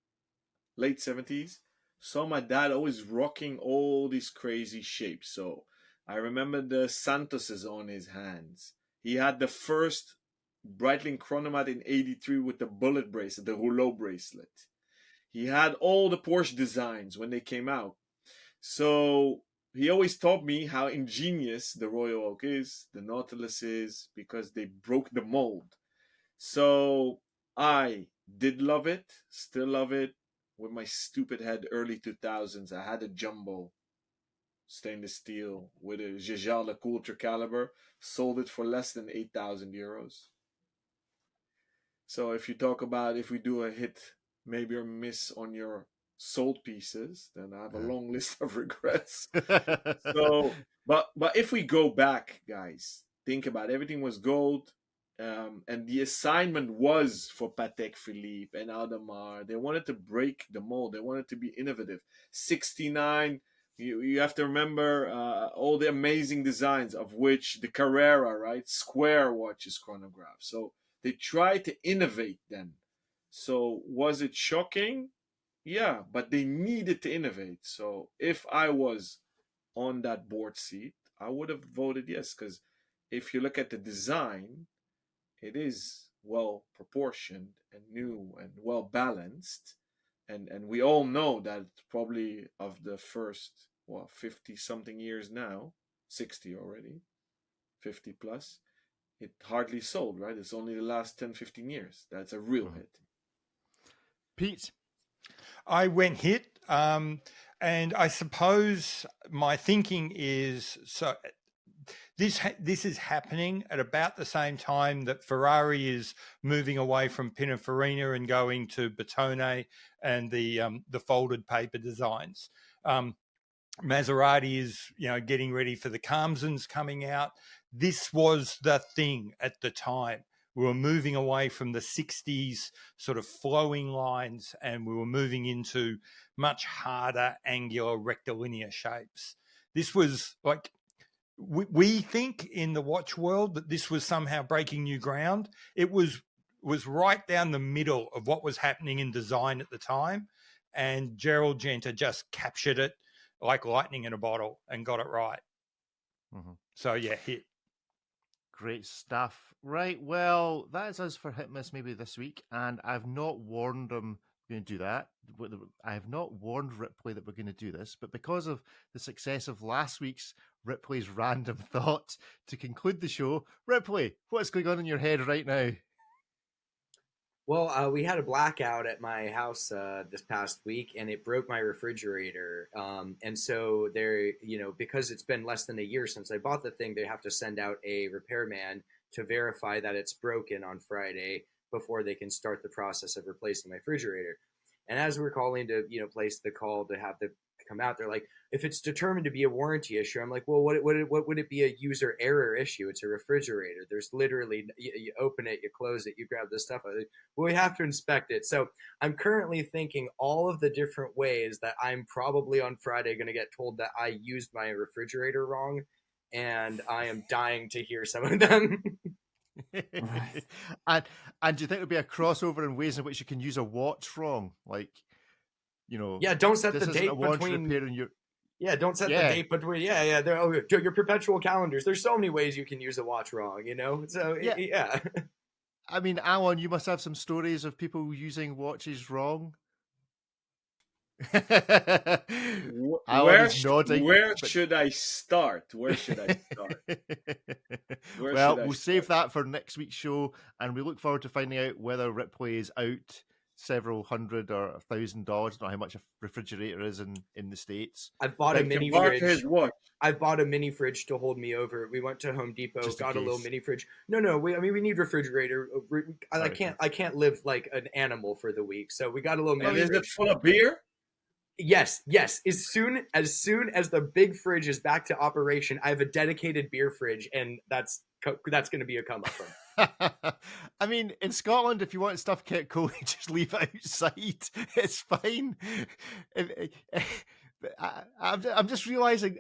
late 70s. Saw my dad always rocking all these crazy shapes. So I remember the Santoses on his hands. He had the first Breitling chronomat in 83 with the bullet bracelet, the rouleau bracelet. He had all the Porsche designs when they came out. So he always taught me how ingenious the Royal Oak is, the Nautilus is, because they broke the mold. So I did love it, still love it. With my stupid head, early 2000s, I had a jumbo stainless steel with a Jaeger Ultra caliber, sold it for less than 8,000 euros. So if you talk about if we do a hit, maybe or miss on your sold pieces, then I have a long list of regrets. So, but if we go back, guys, think about it. Everything was gold. and the assignment was for Patek Philippe and Audemars. They wanted to break the mold. They wanted to be innovative. 69, you have to remember all the amazing designs, of which the Carrera, right? Square watches chronograph. So they tried to innovate then. So was it shocking? Yeah, but they needed to innovate. So if I was on that board seat, I would have voted yes, because if you look at the design, it is well proportioned and new and well balanced, and we all know that probably of the first 50 something years now, 60 already, 50 plus, it hardly sold, right? It's only the last 10-15 years that's a real hit. Pete? I went hit, and I suppose my thinking is, so this is happening at about the same time that Ferrari is moving away from Pininfarina and going to Bottone and the folded paper designs. Maserati is, getting ready for the Khamsons coming out. This was the thing at the time. We were moving away from the 60s sort of flowing lines, and we were moving into much harder, angular, rectilinear shapes. This was like, we think in the watch world that this was somehow breaking new ground. It was right down the middle of what was happening in design at the time, and Gerald Genta just captured it like lightning in a bottle and got it right. Mm-hmm. So yeah, hit. Great stuff. Right, well, that is us for Hit Miss maybe this week, and I've not warned them we're going to do that. I have not warned Ripley that we're going to do this, but because of the success of last week's Ripley's Random Thought, to conclude the show, Ripley, what's going on in your head right now? Well, we had a blackout at my house this past week, and it broke my refrigerator. And so there, because it's been less than a year since I bought the thing, they have to send out a repairman to verify that it's broken on Friday before they can start the process of replacing my refrigerator. And as we're calling to, place the call to have them come out, they're like, if it's determined to be a warranty issue, I'm like, well, what would it be a user error issue? It's a refrigerator. There's literally, you open it, you close it, you grab the stuff. Well, we have to inspect it. So I'm currently thinking all of the different ways that I'm probably on Friday going to get told that I used my refrigerator wrong. And I am dying to hear some of them. And do you think there'll be a crossover in ways in which you can use a watch wrong? Like, yeah, don't set the date between. Don't set the date between. Your perpetual calendars. There's so many ways you can use a watch wrong. So yeah. I mean, Alan, you must have some stories of people using watches wrong. Where should I start? We'll save that for next week's show, and we look forward to finding out whether Ripley is out several $100 or $1,000. I don't know how much a refrigerator is in the States. I've bought a mini fridge. I've bought a mini fridge to hold me over. We went to Home Depot, got a little mini fridge. No, we need refrigerator. I can't live like an animal for the week, so we got a little mini fridge. Is it full of beer? Yes. As soon as the big fridge is back to operation, I have a dedicated beer fridge, and that's going to be a come up from. I mean, in Scotland, if you want stuff kept cold, just leave it outside. It's fine. I'm just realizing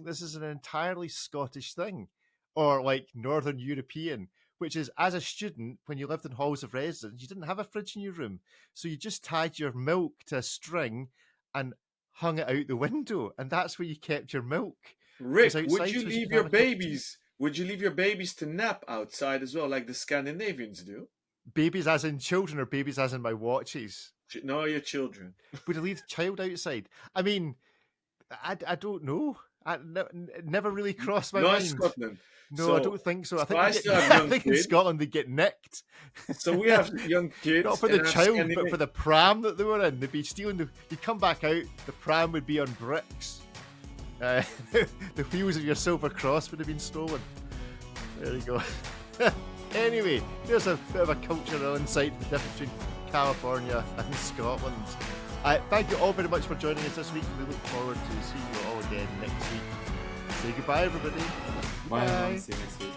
this is an entirely Scottish thing, or like Northern European. Which is, as a student, when you lived in halls of residence, you didn't have a fridge in your room. So you just tied your milk to a string and hung it out the window. And that's where you kept your milk. Rick, would you leave your babies to nap outside as well, like the Scandinavians do? Babies as in children, or babies as in my watches? No, your children. Would you leave the child outside? I mean, I don't know. It never really crossed my mind. Scotland. No, so, I don't think so. I think in kids. Scotland they get nicked. So we have young kids. Not for the child, but for the pram that they were in. They'd be stealing you'd come back out, the pram would be on bricks. The wheels of your Silver Cross would have been stolen. There you go. Anyway, there's a bit of a cultural insight to the difference between California and Scotland. Thank you all very much for joining us this week. We look forward to seeing you all again next week. Say goodbye, everybody. Bye. See you next week.